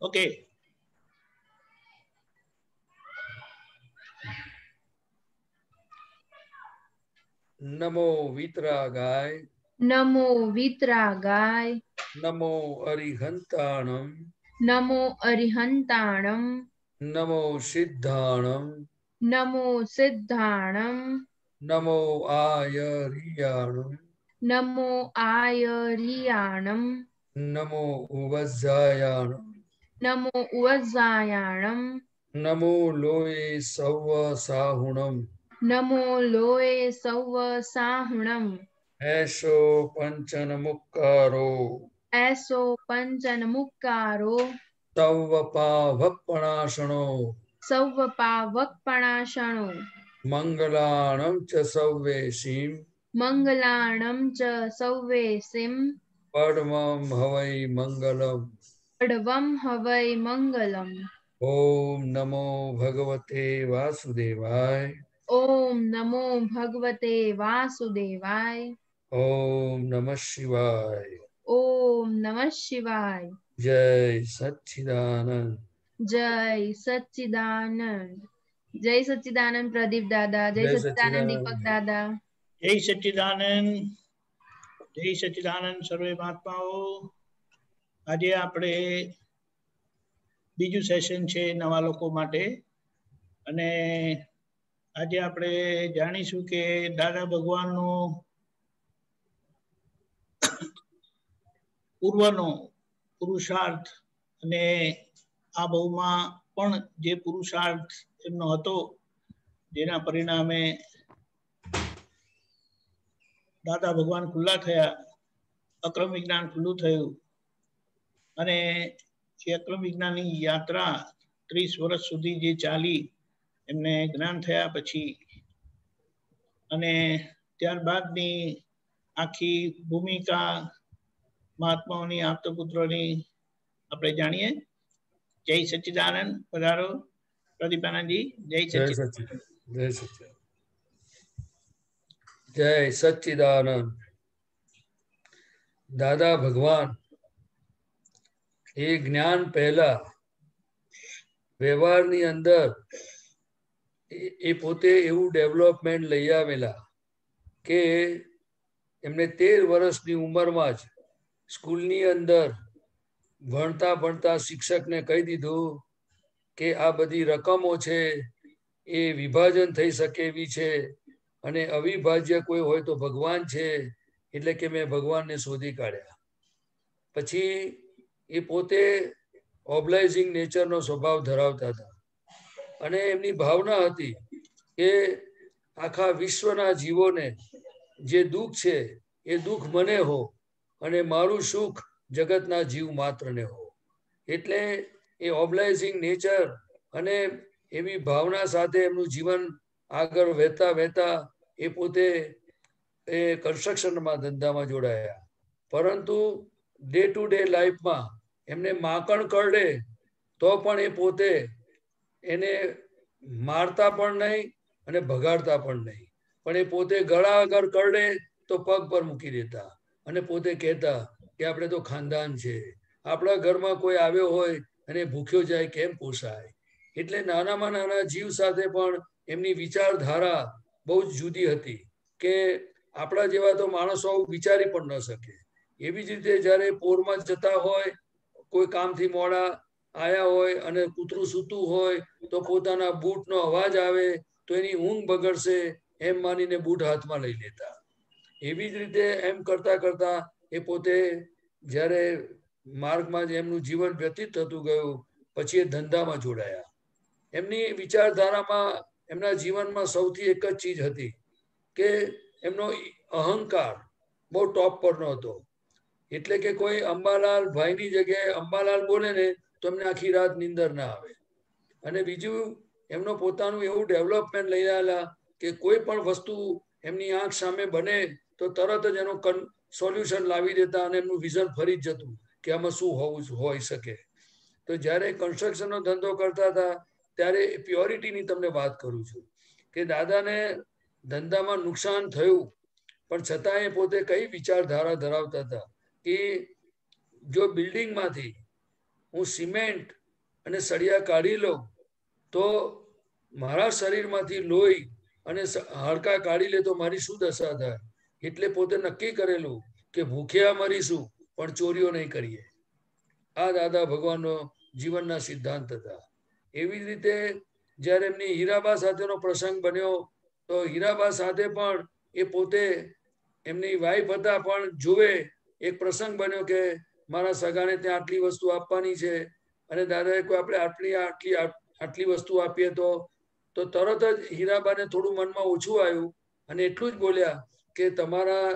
Okay. નમો વિતરાગાય. નમો વિતરાગાય. નમો અરિહંતાણમ. નમો અરિહંતાણમ. નમો સિદ્ધાણમ. નમો સિદ્ધાણમ. નમો આયરિયાણમ. નમો આયરિયાણમ. નમો ઉવજ્જાયાણમ. નમો ઉવજ્જાયાણમ. નમો લોય સૌવ સાહુણમ. નમો લોય સૌવ સાહુણમ. એશો પંચન મુક્કારો. એસો પંચન મુક્કારો. સૌવ પાવપણાશણો. સૌવ પાવકપણાશણો. મંગલાણમ ચ સૌવેશીમ. મંગલાણમ ચ સૌવેસીમ. પડમમ હવૈ મંગલમ. પડવમ હવૈ મંગલમ. ઓમ નમો ભગવતે વાસુદેવાય. ઓમ નમો ભગવતે વાસુદેવાય. ઓમ નમઃ શિવાય. ઓમ નમઃ શિવાય. જય સચ્ચિદાનંદ. જય સચ્ચિદાનંદ. જય સચ્ચિદાનંદ પ્રદીપ દાદા. જય સચ્ચિદાનંદ દીપક દાદા. જય સચ્ચિદાનંદ. જય સચ્ચિદાનંદ સર્વે મહાત્માઓ. આજે આપણે બીજું સેશન છે નવા લોકો માટે, અને આજે આપણે જાણીશું કે દાદા ભગવાનનો પૂર્વનો પુરુષાર્થ અને આ બહુમાં પણ જે પુરુષાર્થ એમનો હતો, જેના પરિણામે દાદા ભગવાન ખુલ્લા થયા, અક્રમ વિજ્ઞાન ખુલ્લું થયું, અને જે અક્રમ વિજ્ઞાનની યાત્રા 30 વર્ષ સુધી જે ચાલી, એમને જ્ઞાન થયા પછી, અને ત્યારબાદની આખી ભૂમિકા મહાત્માઓની આપતપુત્રોની આપણે જાણીએ. જય સચ્ચિદાનંદ. પધારો પ્રદીપાનંદજી. જય સચ્ચિદાનંદ. જય સચ્ચિદાનંદ. જય સચ્ચિદાનંદ. દાદા ભગવાન એ જ્ઞાન પહેલા વ્યવહારની અંદર એ પોતે એવું ડેવલપમેન્ટ લઈ આવેલા કે એમને 13 વર્ષની ઉંમરમાં જ સ્કૂલની અંદર ભણતા ભણતા શિક્ષકને કહી દીધું કે આ બધી રકમો છે એ વિભાજન થઈ શકે એવી છે, અને અવિભાજ્ય કોઈ હોય તો ભગવાન છે, એટલે કે મેં ભગવાનને શોધી કાઢ્યા. પછી એ પોતે ઓબ્લાઇઝિંગ નેચરનો સ્વભાવ ધરાવતા હતા, અને એમની ભાવના હતી કે આખા વિશ્વના જીવોને જે દુઃખ છે એ દુઃખ મને હો, અને મારું સુખ જગતના જીવ માત્રને હો. એટલે એ ઓબ્લાઇઝિંગ નેચર અને એવી ભાવના સાથે એમનું જીવન આગળ વહેતા વહેતા એ પોતે એ કન્સ્ટ્રક્શનમાં ધંધામાં જોડાયા. પરંતુ ડે ટુ ડે લાઈફમાં એમને માકણ કરડે તો પણ એ પોતે એને મારતા પણ નહીં અને ભગાડતા પણ નહીં, પણ એ પોતે ગળા આગળ કરડે તો પગ પર મૂકી દેતા, અને પોતે કહેતા કે આપણે તો ખાનદાન છે, આપણા ઘરમાં કોઈ આવ્યો હોય અને ભૂખ્યો જાય કેમ પોસાય. એટલે નાનામાં નાના જીવ સાથે પણ એમની વિચારધારા બહુ જ જુદી હતી, કે આપણા જેવા તો માણસો વિચારી પણ ન શકે. એવી જ રીતે જ્યારે પોરમાં જતા હોય, કોઈ કામથી મોડા આયા હોય અને કૂતરું સૂતું હોય તો પોતાના બૂટનો અવાજ આવે તો એની ઊંઘ બગડશે એમ માનીને બૂટ હાથમાં લઈ લેતા. એવી જ રીતે એમ કરતા કરતા એ પોતે જ્યારે માર્ગમાં એમનું જીવન વ્યતીત થતું ગયું, પછી એ ધંધામાં જોડાયા. એમની વિચારધારામાં એમના જીવનમાં સૌથી એક જ ચીજ હતી કે એમનો અહંકાર બહુ ટોપ પરનો હતો. એટલે કે કોઈ અંબાલાલ ભાઈની જગ્યાએ અંબાલાલ બોલે ને તો એમને આખી રાત નીંદર ના આવે. અને બીજું એમનો પોતાનું એવું ડેવલપમેન્ટ લઈ આવેલા કે કોઈ પણ વસ્તુ એમની આંખ સામે બને તો તરત જ એનો સોલ્યુશન લાવી દેતા, અને એમનું વિઝન ફરી જ જતું કે આમાં શું હોઈ શકે. તો જ્યારે કન્સ્ટ્રક્શનનો ધંધો કરતા હતા ત્યારે પ્યોરિટીની તમને વાત કરું છું કે દાદાને ધંધામાં નુકસાન થયું, પણ છતાં એ પોતે કઈ વિચારધારા ધરાવતા હતા કે જો બિલ્ડિંગમાંથી હું સિમેન્ટ અને સળિયા કાઢી લઉં તો મારા શરીરમાંથી લોહી અને હાડકા કાઢી લે તો મારી શું દશા થાય. એટલે પોતે નક્કી કરેલું કે ભૂખ્યા મરીશું પણ ચોરીઓ નહીં કરીએ. આ દાદા ભગવાનનો જીવનના સિદ્ધાંત હતા. એવી જ રીતે જ્યારે એમની હીરાબા સાથેનો પ્રસંગ બન્યો તો હીરાબા સાથે પણ એ પોતે એમની વાઈફ હતા પણ જોવે એક પ્રસંગ બન્યો કે મારા સગાને ત્યાં આટલી વસ્તુ આપવાની છે અને દાદાએ કોઈ આપણે આટલી વસ્તુ આપીએ તો તરત જ હીરાબાને થોડું મનમાં ઓછું આવ્યું અને એટલું જ બોલ્યા કે તમારા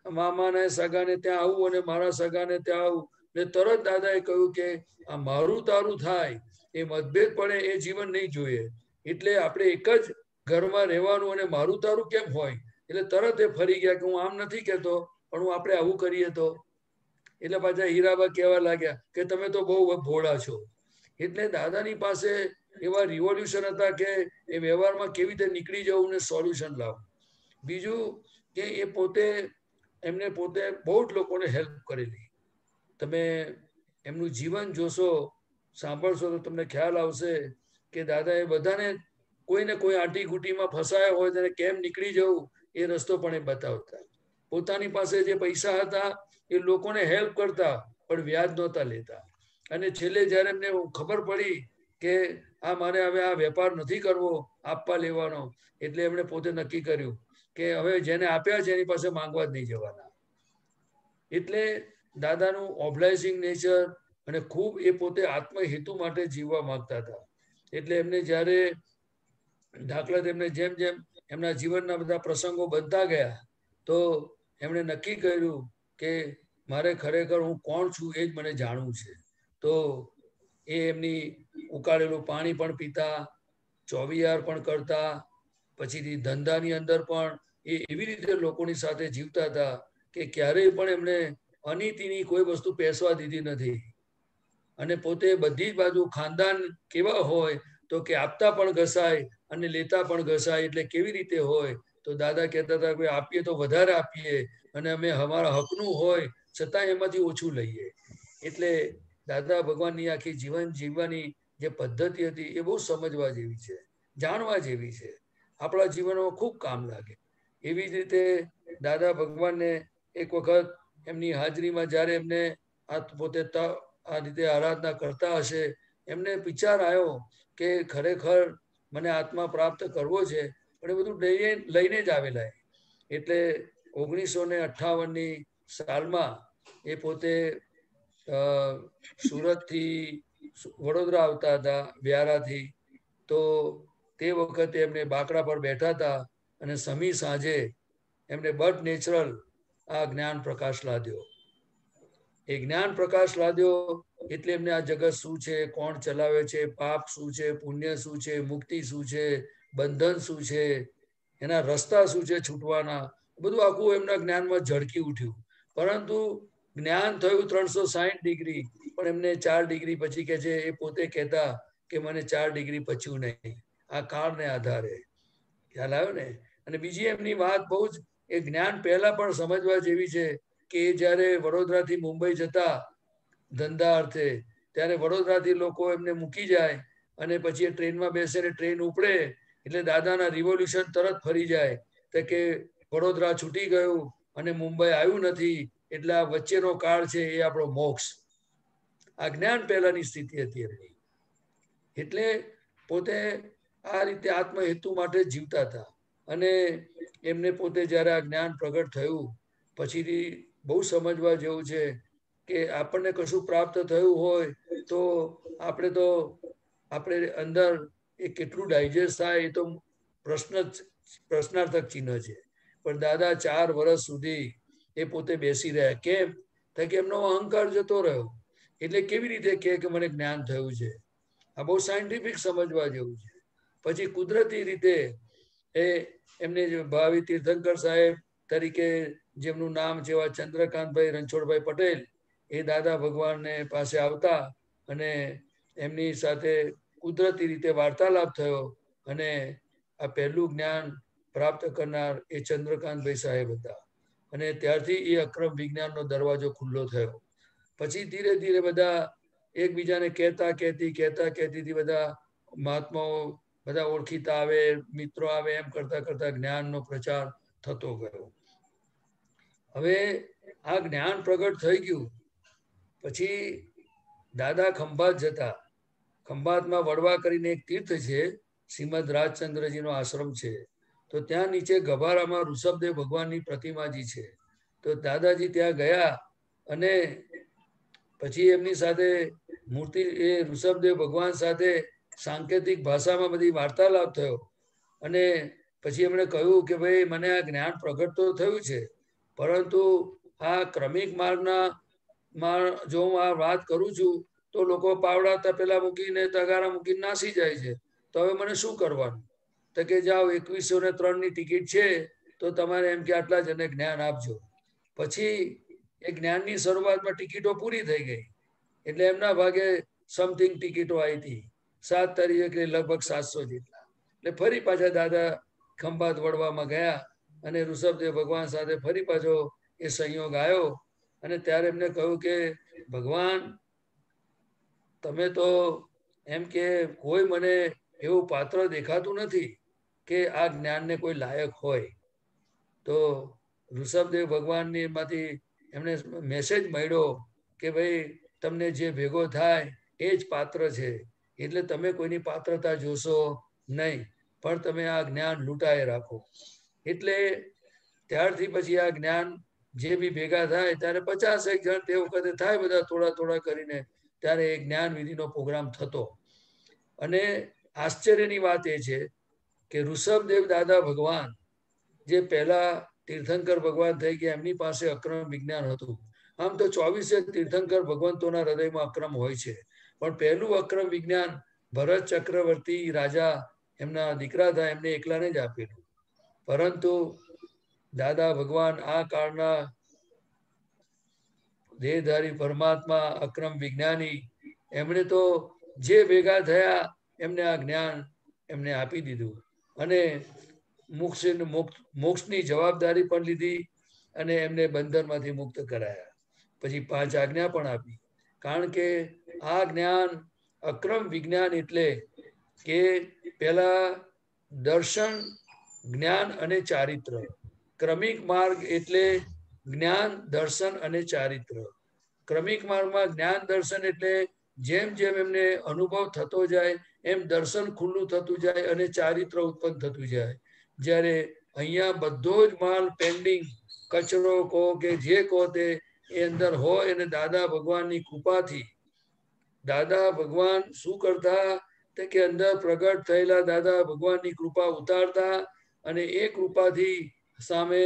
મામાને સગાને ત્યાં આવું અને મારા સગાને ત્યાં આવું. ને તરત દાદાએ કહ્યું કે આ મારું તારું થાય એ મતભેદ પડે એ જીવન નહીં જોઈએ. એટલે આપણે એક જ ઘરમાં રહેવાનું અને મારું તારું કેમ હોય. એટલે તરત એ ફરી ગયા કે હું આમ નથી કહેતો પણ હું આપણે આવું કરીએ તો. એટલે પાછા હીરાબા કહેવા લાગ્યા કે તમે તો બહુ ભોળા છો. એટલે દાદાની પાસે એવા રિવોલ્યુશન હતા કે એ વ્યવહારમાં કેવી રીતે નીકળી જવું ને સોલ્યુશન લાવવું. બીજું કે એ પોતે એમને પોતે બહુ જ લોકોને હેલ્પ કરેલી. તમે એમનું જીવન જોશો સાંભળશો તો તમને ખ્યાલ આવશે કે દાદાએ બધાને કોઈને કોઈ આંટી ઘૂંટીમાં ફસાયા હોય તેને કેમ નીકળી જવું એ રસ્તો પણ એ બતાવતા. પોતાની પાસે જે પૈસા હતા એ લોકોને હેલ્પ કરતા પણ વ્યાજ નહોતા લેતા. અને છેલ્લે જ્યારે એમને ખબર પડી કે આ મારે હવે આ વેપાર નથી કરવો આપવા લેવાનો એટલે એમણે પોતે નક્કી કર્યું કે હવે જેને આપ્યા છે એની પાસે માંગવા જ નહીં જવાના. એટલે દાદાનું ઓબ્લાઇઝિંગ નેચર અને ખૂબ એ પોતે આત્મહેતુ માટે જીવવા માંગતા હતા. એટલે એમને જ્યારે દાખલા તેમને જેમ જેમ એમના જીવનના બધા પ્રસંગો બનતા ગયા તો એમણે નક્કી કર્યું કે મારે ખરેખર હું કોણ છું એ જ મને જાણવું છે. તો એ એમની ઉકાળેલું પાણી પણ પીતા, ચોવિહાર પણ કરતા, પછીથી ધંધાની અંદર પણ એ એવી રીતે લોકોની સાથે જીવતા હતા કે ક્યારેય પણ એમણે અનીતિની કોઈ વસ્તુ પેસવા દીધી નથી. અને પોતે બધી જ બાજુ ખાનદાન કેવા હોય તો કે આપતા પણ ઘસાય અને લેતા પણ ઘસાય. એટલે કેવી રીતે હોય તો દાદા કહેતા હતા કે આપીએ તો વધારે આપીએ અને અમે અમારા હકનું હોય છતાં એમાંથી ઓછું લઈએ. એટલે દાદા ભગવાનની આખી જીવન જીવવાની જે પદ્ધતિ હતી એ બહુ સમજવા જેવી છે, જાણવા જેવી છે, આપણા જીવનમાં ખૂબ કામ લાગે. એવી જ રીતે દાદા ભગવાનને એક વખત એમની હાજરીમાં જ્યારે એમને પોતે આ રીતે આરાધના કરતા હશે એમને વિચાર આવ્યો કે ખરેખર મને આત્મા પ્રાપ્ત કરવો છે પણ એ બધું લઈને જ આવેલા. એટલે 1958ની સાલમાં એ પોતે સુરતથી વડોદરા આવતા હતા વ્યારાથી. તો તે વખતે એમને બાકડા પર બેઠા હતા અને સમી સાંજે એમને બટ નેચરલ આ જ્ઞાન પ્રકાશ લાદ્યો. એ જ્ઞાન પ્રકાશ લાદ્યો એટલે એમને આ જગત શું છે, કોણ ચલાવે છે, પાપ શું છે, પુણ્ય શું છે, મુક્તિ શું છે, બંધન શું છે, એના રસ્તા શું છે છૂટવાના, બધું આખું એમના જ્ઞાનમાં ઝળકી ઉઠ્યું. પરંતુ જ્ઞાન થયું 360 ડિગ્રી પણ એમને 4 ડિગ્રી પછી કે છે એ પોતે કહેતા કે મને 4 ડિગ્રી પચ્યું નહીં આ કાળને આધારે. ખ્યાલ આવ્યો ને. અને બીજી એમની વાત બહુ જ એ જ્ઞાન પહેલા પણ સમજવા જેવી છે કે એ જ્યારે વડોદરાથી મુંબઈ જતા ધંધા અર્થે ત્યારે વડોદરાથી લોકો એમને મૂકી જાય અને પછી એ ટ્રેનમાં બેસે ને ટ્રેન ઉપડે એટલે દાદાના રિવોલ્યુશન તરત ફરી જાય તો કે વડોદરા છૂટી ગયું અને મુંબઈ આવ્યું નથી એટલે આ વચ્ચેનો કાળ છે એ આપણો મોક્ષ. આ જ્ઞાન પહેલાની સ્થિતિ હતી એમની. એટલે પોતે આ રીતે આત્મહેતુ માટે જીવતા હતા. અને એમને પોતે જ્યારે આ જ્ઞાન પ્રગટ થયું પછીથી બહુ સમજવા જેવું છે કે આપણને કશું પ્રાપ્ત થયું હોય તો આપણે અંદર એ કેટલું ડાયજેસ્ટ થાય એ તો પ્રશ્નાર્થક ચિહ્ન છે. પણ દાદા 4 વર્ષ સુધી એ પોતે બેસી રહ્યા. કેમ? કે એમનો અહંકાર જતો રહ્યો. એટલે કેવી રીતે કે મને જ્ઞાન થયું છે? આ બહુ સાયન્ટિફિક સમજવા જેવું છે. પછી કુદરતી રીતે એમને ભાવિ તીર્થંકર સાહેબ તરીકે જેમનું નામ છે એવા ચંદ્રકાંતભાઈ રણછોડભાઈ પટેલ એ દાદા ભગવાનને પાસે આવતા અને એમની સાથે કુદરતી રીતે વાર્તાલાપ થયો અને આ પહેલું જ્ઞાન પ્રાપ્ત કરનાર એ ચંદ્રકાંતભાઈ સાહેબ હતા. અને ત્યારથી એ અક્રમ વિજ્ઞાનનો દરવાજો ખુલ્લો થયો. પછી ધીરે ધીરે બધા એકબીજાને કહેતા કહેતીથી બધા મહાત્માઓ બધા ઓળખીતા આવે, મિત્રો આવે, એમ કરતા કરતા જ્ઞાનનો પ્રચાર થતો ગયો. હવે આ જ્ઞાન પ્રગટ થઈ ગયું પછી દાદા ખંભાત જતા. ખંભાતમાં વડવા કરીને એક તીર્થ છે, શ્રીમદ રાજચંદ્રજીનો આશ્રમ છે. તો ત્યાં નીચે ગભારામાં ઋષભદેવ ભગવાનની પ્રતિમાજી છે. તો દાદાજી ત્યાં ગયા અને પછી એમની સાથે મૂર્તિ એ ઋષભદેવ ભગવાન સાથે સાંકેતિક ભાષામાં બધી વાર્તાલાપ થયો. અને પછી એમણે કહ્યું કે ભાઈ મને આ જ્ઞાન પ્રગટ તો થયું છે, પરંતુ આ ક્રમિક માર્ગમાં જો હું આ વાત કરું છું તો લોકો પાવડા તપેલા મૂકીને તગારા મૂકીને નાસી જાય છે. તો હવે મને શું કરવાનું? તો કે જાઓ 2103 ની ટિકિટ છે, તો તમારે એમ કે આટલા જણને જ્ઞાન આપજો. પછી એ જ્ઞાનની શરૂઆતમાં ટિકિટો પૂરી થઈ ગઈ, એટલે એમના ભાગે સમથિંગ ટિકિટો આવી હતી. 7 તારીખે લગભગ 700 જેટલા. એટલે ફરી પાછા દાદા ખંભાત વડવામાં ગયા અને ઋષભદેવ ભગવાન સાથે ફરી પાછો એ સંયોગ આવ્યો. અને ત્યારે એમને કહ્યું કે ભગવાન, તમે તો એમ કે કોઈ મને એવું પાત્ર દેખાતું નથી કે આ જ્ઞાનને કોઈ લાયક હોય. તો ઋષભદેવ ભગવાનની માંથી એમને મેસેજ મળ્યો કે ભાઈ તમને જે ભેગો થાય એ જ પાત્ર છે, એટલે તમે કોઈની પાત્રતા જોશો નહીં, પણ તમે આ જ્ઞાન લૂંટાઈ રાખો. એટલે ત્યારથી પછી આ જ્ઞાન જે બી ભેગા થાય ત્યારે 50 જણ તે વખતે થાય, બધા થોડા થોડા કરીને, ત્યારે એ જ્ઞાન વિધિનો પ્રોગ્રામ થતો. અને આશ્ચર્યની વાત એ છે કે ઋષભદેવ દાદા ભગવાન જે પહેલા તીર્થંકર ભગવાન થઈ ગયા, એમની પાસે અક્રમ વિજ્ઞાન હતું. આમ તો 24 તીર્થંકર ભગવંતોના હૃદયમાં અક્રમ હોય છે, પણ પહેલું અક્રમ વિજ્ઞાન ભરત ચક્રવર્તી રાજા એમના દીકરા હતા એમને એકલાને જ આપેલું. પરંતુ દાદા ભગવાન આ કાળના દેહધારી પરમાત્મા અક્રમ વિજ્ઞાની, એમણે તો જે ભેગા થયા એમને આ જ્ઞાન એમને આપી દીધું. અને મોક્ષની જવાબદારી પણ લીધી અને એમને બંધનમાંથી મુક્ત કરાયા. પછી 5 આજ્ઞા પણ આપી. કારણ કે આ જ્ઞાન અક્રમ વિજ્ઞાન એટલે કે પેલા દર્શન, જ્ઞાન અને ચારિત્ર. ક્રમિક માર્ગ એટલે જ્ઞાન, દર્શન અને ચારિત્ર. ક્રમિક માર્ગમાં જ્ઞાન દર્શન એટલે જેમ જેમ એમને અનુભવ થતો જાય એમ દર્શન ખુલ્લું થતું જાય અને ચારિત્ર ઉત્પન્ન થતું જાય. જ્યારે અહીંયા બધો જ માલ પેન્ડિંગ, કચરો કહો કે જે કહો તે એ અંદર હોય, અને દાદા ભગવાનની કૃપાથી દાદા ભગવાન શું કરતા કે અંદર પ્રગટ થયેલા દાદા ભગવાનની કૃપા ઉતારતા, અને એ કૃપાથી સામે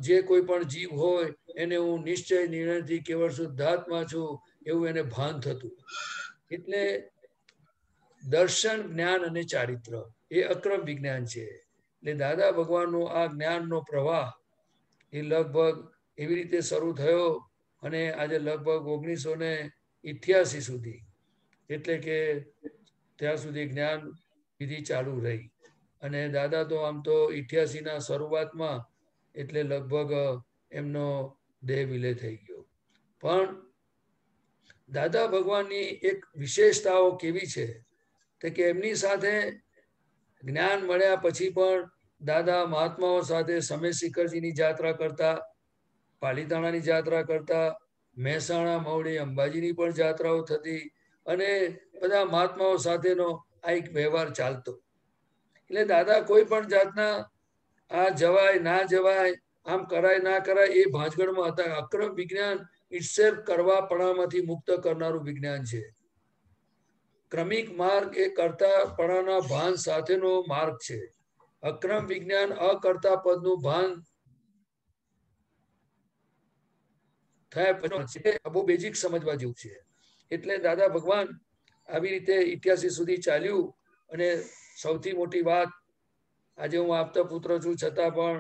જે કોઈ પણ જીવ હોય એને હું નિશ્ચય નિર્ણયથી કેવળ શુદ્ધાત્મા છું એવું એને ભાન થતું. એટલે દર્શન, જ્ઞાન અને ચારિત્ર એ અક્રમ વિજ્ઞાન છે. એટલે દાદા ભગવાનનો આ જ્ઞાનનો પ્રવાહ એ લગભગ એવી રીતે શરૂ થયો અને આજે લગભગ 1988 સુધી, એટલે કે ત્યાં સુધી જ્ઞાન વિધિ ચાલુ રહી. અને દાદા તો આમ તો 88ના શરૂઆતમાં એટલે લગભગ એમનો દેહ વિલય થઈ ગયો. પણ દાદા ભગવાનની એક વિશેષતાઓ કેવી છે કે એમની સાથે જ્ઞાન મળ્યા પછી પણ દાદા મહાત્માઓ સાથે સમય શિખરજીની જાત્રા કરતા, પાલીતાણાની જાત્રા કરતા, મહેસાણા, મવડી, અંબાજીની પણ જાત્રાઓ થતી, અને બધા મહાત્માઓ સાથેનો આ એક વ્યવહાર ચાલતો. એટલે દાદા કોઈ પણ જાતના આ જવાય ના જવાય, આમ કરાય ના કરાય એ ભાંજગડમાં હતા. અક્રમ વિજ્ઞાન ઇટસેલ્ફ કરવાપણામાંથી મુક્ત કરનારું વિજ્ઞાન છે. ક્રમિક માર્ગ એ કરતાપણાના ભાન સાથેનો માર્ગ છે. અક્રમ વિજ્ઞાન અકર્તા પદનું ભાન થાય પછી બહુ બેઝિક સમજવા જેવું છે. એટલે દાદા ભગવાન આવી રીતે 88 સુધી ચાલ્યું. અને સૌથી મોટી વાત, આજે હું આપતા પુત્ર છું છતાં પણ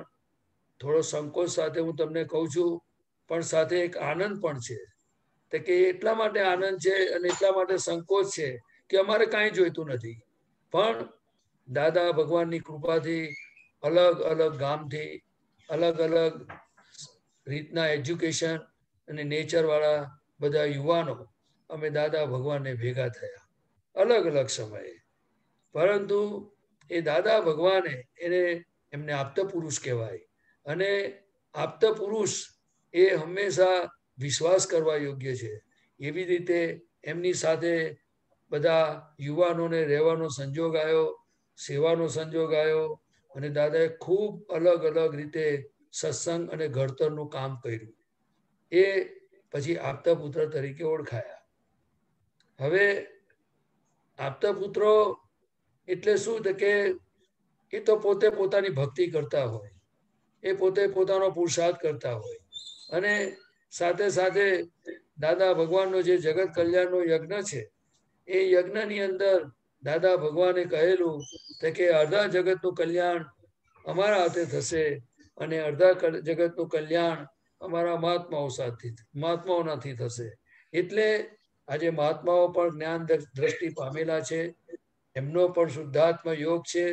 થોડો સંકોચ સાથે હું તમને કહું છું, પણ સાથે એક આનંદ પણ છે. કે એટલા માટે આનંદ છે અને એટલા માટે સંકોચ છે કે અમારે કાંઈ જોઈતું નથી, પણ દાદા ભગવાનની કૃપાથી અલગ અલગ ગામથી અલગ અલગ રીતના એજ્યુકેશન અને નેચર વાળા બધા યુવાનો અમે દાદા ભગવાનને ભેગા થયા અલગ અલગ સમયે. પરંતુ એ દાદા ભગવાને એમને આપતા પુરુષ કહેવાય. અને આપતા પુરુષ એ હંમેશા વિશ્વાસ કરવા યોગ્ય છે. એવી રીતે એમની સાથે બધા યુવાનોને રહેવાનો સંજોગ આવ્યો, સેવાનો સંજોગ આવ્યો, અને દાદાએ ખૂબ અલગ અલગ રીતે સત્સંગ અને ઘડતરનું કામ કર્યું. એ પછી આપતા પુત્ર તરીકે ઓળખાયા. હવે આપતા પુત્રો એટલે શું કે એ તો પોતે પોતાની ભક્તિ કરતા હોય, એ પોતે પોતાનો પુરુષાર્થ કરતા હોય, અને સાથે સાથે દાદા ભગવાનનો જે જગત કલ્યાણનો યજ્ઞ છે એ યજ્ઞની અંદર દાદા ભગવાને કહેલું કે અડધા જગતનું કલ્યાણ અમારા હાથે થશે અને અડધા જગતનું કલ્યાણ અમારા મહાત્માઓનાથી થશે. એટલે આજે મહાત્માઓ પણ જ્ઞાન દ્રષ્ટિ પામેલા છે, એમનો પણ શુદ્ધાત્મ યોગ છે.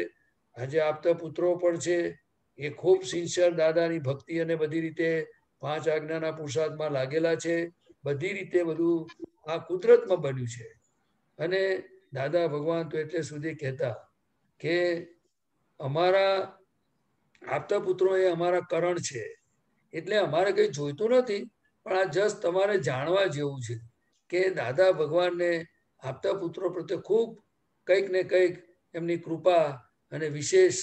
આજે આપતા પુત્રો પણ છે, એ ખૂબ સિન્સિયર દાદાની ભક્તિ અને બધી રીતે 5 આજ્ઞાના પુરુષાર્થમાં લાગેલા છે. બધી રીતે બધું આ કુદરતમાં બન્યું છે. અને દાદા ભગવાન તો એટલે સુધી કહેતા કે અમારા આપતા પુત્રો એ અમારા કરણ છે, એટલે અમારે કંઈ જોઈતું નથી, પણ આ જસ્ટ તમારે જાણવા જેવું છે કે દાદા ભગવાનને આપતા પુત્રો પ્રત્યે ખૂબ કંઈક ને કંઈક એમની કૃપા અને વિશેષ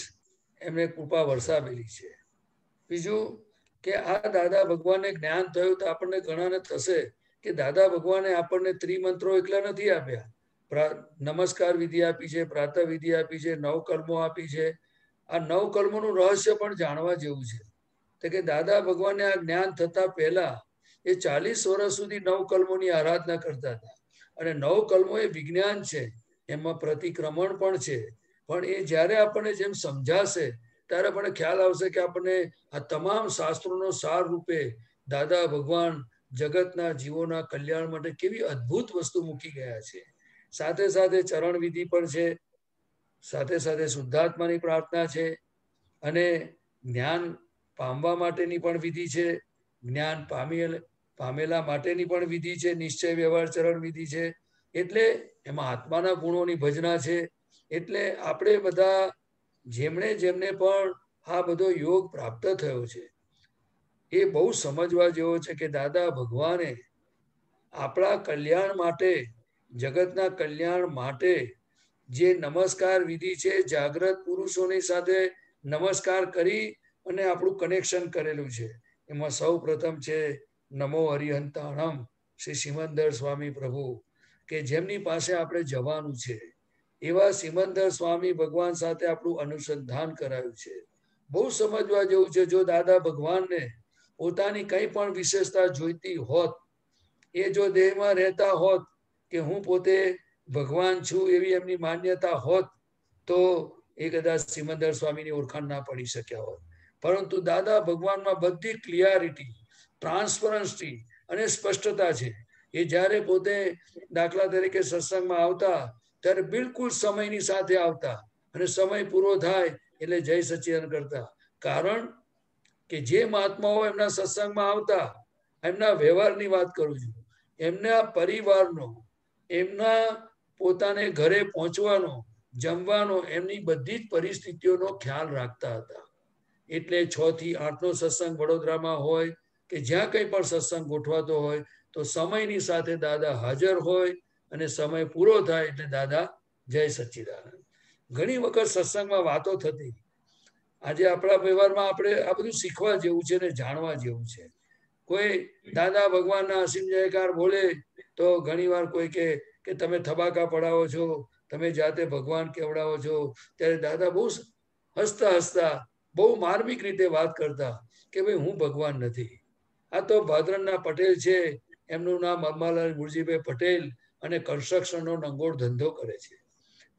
એમને કૃપા વરસાવેલી છે. બીજું કે આ દાદા ભગવાનને જ્ઞાન થયું તો આપણને ઘણાને થશે કે દાદા ભગવાને આપણને ત્રિમંત્રો એકલા નથી આપ્યા. નમસ્કાર વિધિ આપી છે, પ્રાતઃ વિધિ આપી છે, 9 કર્મો આપી છે. આ 9 કર્મોનું રહસ્ય પણ જાણવા જેવું છે. તો કે દાદા ભગવાનને આ જ્ઞાન થતા પહેલા એ 40 વર્ષ સુધી 9 કર્મોની આરાધના કરતા હતા. અને 9 કર્મો એ વિજ્ઞાન છે, એમાં પ્રતિક્રમણ પણ છે. પણ એ જ્યારે આપણને જેમ સમજાશે ત્યારે આપણને ખ્યાલ આવશે કે આપણને આ તમામ શાસ્ત્રોનો સાર રૂપે દાદા ભગવાન જગતના જીવોના કલ્યાણ માટે કેવી અદ્ભુત વસ્તુ મૂકી ગયા છે. સાથે સાથે ચરણ વિધિ પણ છે, સાથે સાથે શુદ્ધાત્માની પ્રાર્થના છે, અને જ્ઞાન પામવા માટેની પણ વિધિ છે, જ્ઞાન પામેલા માટેની પણ વિધિ છે, નિશ્ચય વ્યવહાર ચરણ વિધિ છે. એટલે એમાં આત્માના ગુણોની ભજના છે. એટલે આપણે બધા જેમણે પણ આ બધો યોગ પ્રાપ્ત થયો છે એ બહુ સમજવા જેવો છે કે દાદા ભગવાને આપણા કલ્યાણ માટે, જગતના કલ્યાણ માટે જે નમસ્કાર વિધિ છે, જાગ્રત પુરુષોની સાથે નમસ્કાર કરી અને આપણું કનેક્શન કરેલું છે. એમાં સૌ પ્રથમ છે નમો હરિહંતાણમ શ્રી સિમંદર સ્વામી પ્રભુ, કે જેમની પાસે આપણે જવાનું છે એવા સિમંદર સ્વામી ભગવાન સાથે આપણું અનુસંધાન કરાયું છે. બહુ સમજવા જેવું છે. જો દાદા ભગવાનને પોતાની કંઈ પણ વિશેષતા જોઈતી હોત, એ જો દેહમાં રહેતા હોત કે હું પોતે ભગવાન છું એવી એમની માન્યતા હોત, તો એ કદાચ સિમંદર સ્વામીની ઓળખાણ ના પડી શક્યા હોત. પરંતુ દાદા ભગવાનમાં બધી ક્લિયરિટી, ટ્રાન્સપરન્સી અને સ્પષ્ટતા છે. એ જ્યારે પોતે દાખલા તરીકે સત્સંગમાં આવતા ત્યારે બિલકુલ સમયની સાથે આવતા, અને સમય પૂરો થાય એટલે જય સચ્ચિદાનંદ કરતા. કારણ કે જે મહાત્માઓ એમના સત્સંગમાં આવતા, એમના વ્યવહારની વાત કરું છું, એમના પરિવારનો, એમના પોતાને ઘરે પહોંચવાનો, જમવાનો, એમની બધી જ પરિસ્થિતિઓનો ખ્યાલ રાખતા હતા. એટલે 6 થી 8નો સત્સંગ વડોદરામાં હોય કે જ્યાં કંઈ પણ સત્સંગ ગોઠવાતો હોય તો સમયની સાથે દાદા હાજર હોય, અને સમય પૂરો થાય એટલે દાદા જય સચ્ચિદાનંદ. ઘણી વખત સત્સંગમાં વાતો થતી. આજે આપણા વ્યવહારમાં આપણે આ બધું શીખવા જેવું છે ને જાણવા જેવું છે. કોઈ દાદા ભગવાનના અસીમ જયકાર બોલે તો ઘણીવાર કોઈ કે તમે થબાકા પડાવો છો, તમે જાતે ભગવાન કેવડાવો છો. ત્યારે દાદા બહુ હસતા બહુ માર્મિક રીતે વાત કરતા કે ભાઈ હું ભગવાન નથી, આ તો ભાદરણના પટેલ છે, એમનું નામ અંબાલાલ ગુરજીભાઈ પટેલ, અને કન્સ્ટ્રક્શનનો નંગોળ ધંધો કરે છે.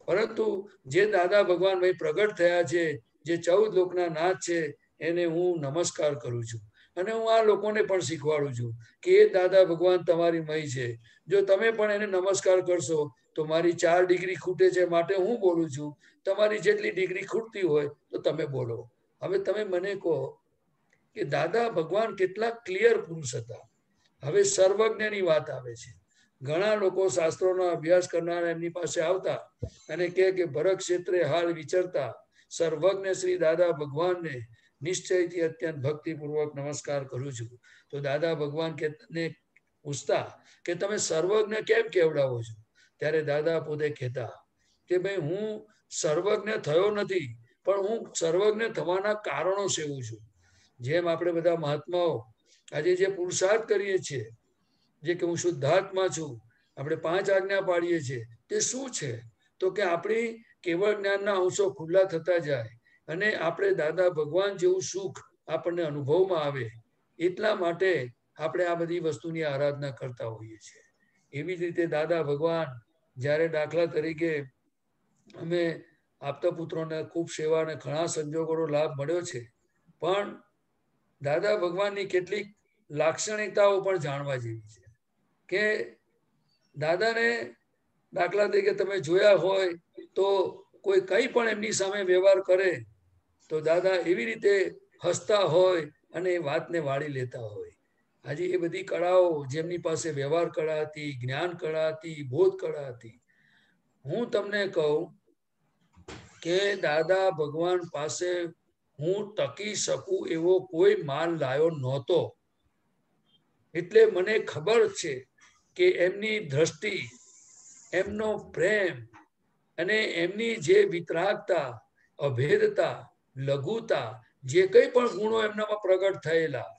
પરંતુ જે દાદા ભગવાન ભાઈ પ્રગટ થયા છે, જે 14 લોકના નાથ છે, એને હું નમસ્કાર કરું છું. અને હું આ લોકોને પણ શીખવાડું છું કે એ દાદા ભગવાન તમારી મય છે. જો તમે પણ એને નમસ્કાર કરશો તો મારી 4 ડિગ્રી ખૂટે છે માટે હું બોલું છું, તમારી જેટલી ડિગ્રી ખૂટતી હોય તો તમે બોલો. હવે તમે મને કહો કે દાદા ભગવાન કેટલા ક્લિયર પુરુષ હતા. હવે સર્વજ્ઞની વાત આવે છે. ઘણા લોકો શાસ્ત્રોનો અભ્યાસ કરનાર એમની પાસે આવતા અને કહે કે ભરત ક્ષેત્રે હાલ વિચરતા સર્વજ્ઞ શ્રી દાદા ભગવાનને નિશ્ચયથી અત્યંત ભક્તિપૂર્વક નમસ્કાર કરું છું. તો દાદા ભગવાન ને પૂછતા કે તમે સર્વજ્ઞ કેમ કેવડાવો છો? ત્યારે દાદા પોતે કહેતા કે ભાઈ હું સર્વજ્ઞ થયો નથી, પણ હું સર્વજ્ઞ થવાના કારણો સેવું છું. જેમ આપણે બધા મહાત્માઓ આજે જે પુરુષાર્થ કરીએ છીએ, જે કે હું શુદ્ધાત્મા છું, આપણે 5 આજ્ઞા પાડીએ છીએ, તે શું છે? તો કે આપણી કેવળ જ્ઞાનના અંશો ખુલ્લા થતા જાય અને આપણે દાદા ભગવાન જેવું સુખ આપણને અનુભવમાં આવે. એટલા માટે આપણે આ બધી વસ્તુની આરાધના કરતા હોઈએ છીએ. એવી જ રીતે દાદા ભગવાન જ્યારે દાખલા તરીકે અમે આપતા પુત્રોને ખૂબ સેવા અને ઘણા સંજોગોનો લાભ મળ્યો છે, પણ દાદા ભગવાનની કેટલીક લાક્ષણિકતાઓ પણ જાણવા જેવી છે. કે દાદાને દાખલા તરીકે તમે જોયા હોય તો કોઈ કંઈ પણ એમની સામે વ્યવહાર કરે તો દાદા એવી રીતે હસતા હોય અને એ વાતને વાળી લેતા હોય. આજે એ બધી કળાઓ જેમની પાસે વ્યવહાર કળા હતી, જ્ઞાન કળા હતી, બોધ કળા હતી. હું તમને કહું કે દાદા ભગવાન પાસે હું ટકી શકું એવો કોઈ માલ લાયો નહોતો. એટલે મને ખબર છે કે એમની દ્રષ્ટિ, એમનો પ્રેમ અને એમની જે વિતરાગતા, અભેદતા, લઘુતા, જે કંઈ પણ ગુણો એમનામાં પ્રગટ થયેલા,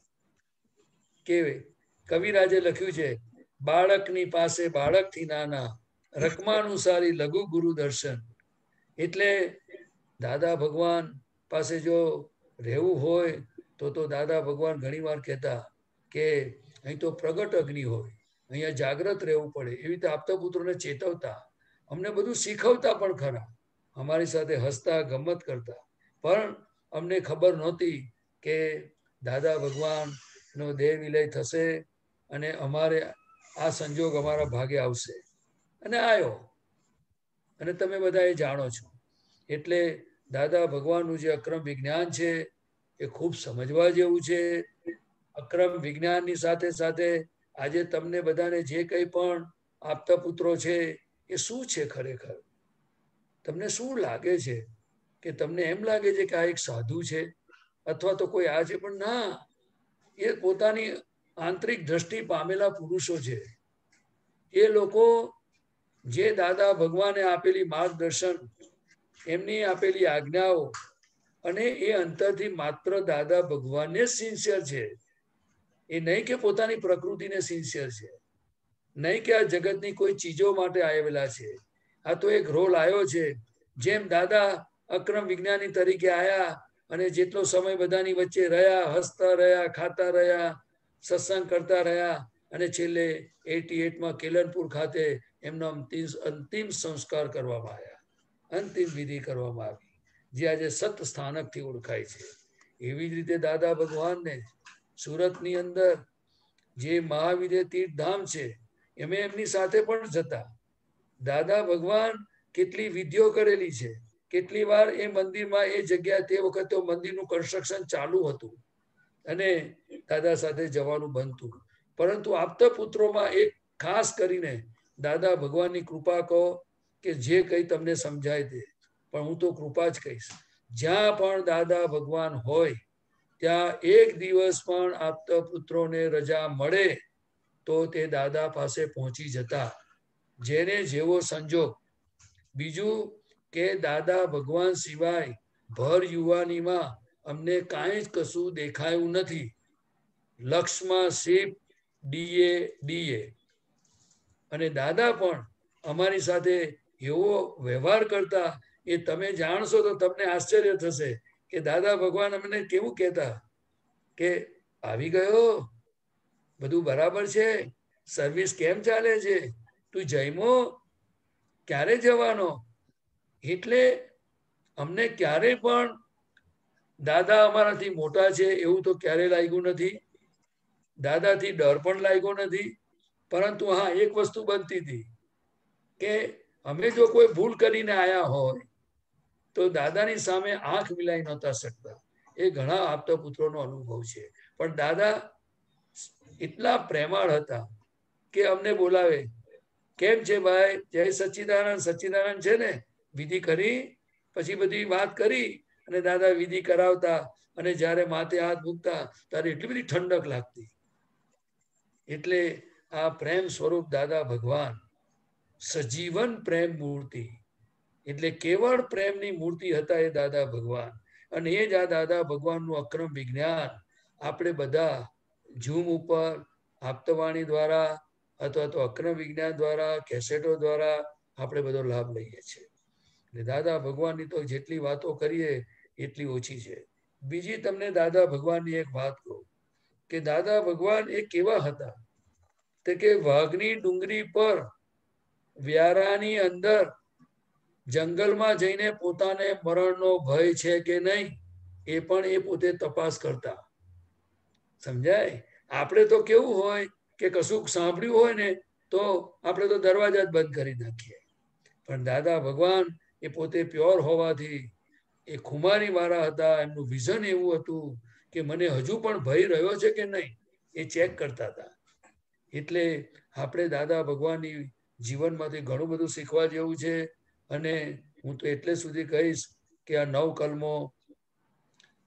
કે કવિરાજે લખ્યું છે, બાળકની પાસે બાળકથી નાના, રકમાનુસારી લઘુ ગુરુ દર્શન. એટલે દાદા ભગવાન પાસે જો રહેવું હોય તો દાદા ભગવાન ઘણી વાર કહેતા કે અહીં તો પ્રગટ અગ્નિ હોય, અહીંયા જાગ્રત રહેવું પડે. એવી રીતે આપતા પુત્રોને ચેતવતા, અમને બધું શીખવતા પણ ખરા, અમારી સાથે હસતા ગમત કરતા. પણ અમને ખબર નહોતી કે દાદા ભગવાનનો દેહ વિલય થશે અને અમારે આ સંજોગ અમારા ભાગે આવશે, અને આવ્યો. અને તમે બધા એ જાણો છો. એટલે દાદા ભગવાનનું જે અક્રમ વિજ્ઞાન છે એ ખૂબ સમજવા જેવું છે. અક્રમ વિજ્ઞાનની સાથે સાથે આજે તમને બધાને જે કંઈ પણ આપતા પુત્રો છે એ શું છે ખરેખર? તમને શું લાગે છે? કે તમને એમ લાગે છે કે આ એક સાધુ છે અથવા તો કોઈ આ છે? પણ ના, એ પોતાની આંતરિક દ્રષ્ટિ પામેલા પુરુષો છે. એ લોકો જે દાદા ભગવાને આપેલી માર્ગદર્શન, એમની આપેલી આજ્ઞાઓ, અને એ અંતરથી માત્ર દાદા ભગવાનને જ સિન્સિયર છે. એ નહીં કે પોતાની પ્રકૃતિને સિન્સિયર છે, નહીં કે આ જગતની કોઈ ચીજો માટે આવેલા છે. આ તો એક રોલ આવ્યો છે. જેમ દાદા અક્રમ વિજ્ઞાની તરીકે આયા અને જેટલો સમય બધાની વચ્ચે રહ્યા, હસતા રહ્યા, ખાતા રહ્યા, સત્સંગ કરતા રહ્યા, અને છેલ્લે 88માં કેલનપુર ખાતે એમનો અંતિમ સંસ્કાર કરવામાં આવ્યા, અંતિમ વિધિ કરવામાં આવી, જે આજે સત સ્થાનકથી ઓળખાય છે. એવી જ રીતે દાદા ભગવાનને સુરતની અંદર જે મહાવિદ્ય તીર્થધામ છે એમે એમની સાથે પણ જતા. દાદા ભગવાન કેટલી વિધિઓ કરેલી છે. કેટલી વાર એ મંદિરમાં, એ જગ્યા, તે વખતે મંદિરનું કન્સ્ટ્રક્શન ચાલુ હતું અને દાદા સાથે જવાનું બનતું. પરંતુ આપતા પુત્રોમાં એક ખાસ કરીને દાદા ભગવાનની કૃપા કહો કે જે કંઈ તમને સમજાય તે, પણ હું તો કૃપા જ કહીશ. જ્યાં પણ દાદા ભગવાન હોય ત્યાં એક દિવસ પણ આપતા પુત્રોને રજા મળે તો તે દાદા પાસે પહોંચી જતા, જેને જેવો સંજોગ. બીજું કે દાદા ભગવાન સિવાય ભર યુવાનીમાં અમને કાંઈ જ કશું દેખાયું નથી. લક્ષમાં શિપ, ડીએ. અને દાદા પણ અમારી સાથે એવો વ્યવહાર કરતા, એ તમે જાણશો તો તમને આશ્ચર્ય થશે કે દાદા ભગવાન અમને કેવું કહેતા કે આવી ગયો, બધું બરાબર છે, સર્વિસ કેમ ચાલે છે, તું જઈમો, ક્યારે જવાનો? એટલે અમને ક્યારેય પણ દાદા અમારાથી મોટા છે એવું તો ક્યારેય લાગ્યું નથી. દાદાથી ડર પણ લાગ્યો નથી. પરંતુ હા, એક વસ્તુ બનતી હતી કે અમે જો કોઈ ભૂલ કરીને આયા હોય તો દાદાની સામે આંખ મિલાઈ નહોતા શકતા. એ ઘણા આપતા પુત્રોનો અનુભવ છે. પણ દાદા એટલા પ્રેમાળ હતા કે અમને બોલાવે, કેમ છે ભાઈ? જય સચ્ચિદાનંદ. સચ્ચિદાનંદ છે ને? વિધિ કરી, પછી બધી વાત કરી અને દાદા વિધિ કરાવતા અને જ્યારે માથે હાથ મૂકતા ત્યારે એટલી બધી ઠંડક લાગતી. એટલે આ પ્રેમ સ્વરૂપ દાદા ભગવાન સજીવન પ્રેમ મૂર્તિ, એટલે કેવળ પ્રેમની મૂર્તિ હતા એ દાદા ભગવાન. અને એ જ આ દાદા ભગવાનનું અક્રમ વિજ્ઞાન આપણે બધા ઝૂમ ઉપર આપતવાણી દ્વારા અથવા તો અક્રમ વિજ્ઞાન દ્વારા કેસેટો દ્વારા આપણે બધો લાભ લઈએ છીએ. એટલે દાદા ભગવાનની તો જેટલી વાતો કરીએ એટલી ઓછી છે. બીજી તમને દાદા ભગવાનની એક વાત કહું કે દાદા ભગવાન એ કેવા હતા તે કે વાઘની ડુંગરી પર વ્યારાની અંદર જંગલમાં જઈને પોતાને મરણનો ભય છે કે નહીં એ પણ એ પોતે તપાસ કરતા. સમજાય? આપણે તો કેવું હોય કે કશું સાંભળ્યું હોય ને તો આપણે તો દરવાજા જ બંધ કરી નાખીએ. પણ દાદા ભગવાન એ પોતે પ્યોર હોવાથી એ ખુમારી વાળા હતા. એમનું વિઝન એવું હતું કે મને હજુ પણ ભય રહ્યો છે કે નહીં એ ચેક કરતા હતા. એટલે આપણે દાદા ભગવાનની જીવનમાંથી ઘણું બધું શીખવા જેવું છે. અને હું તો એટલે સુધી કહીશ કે આ 9 કલમો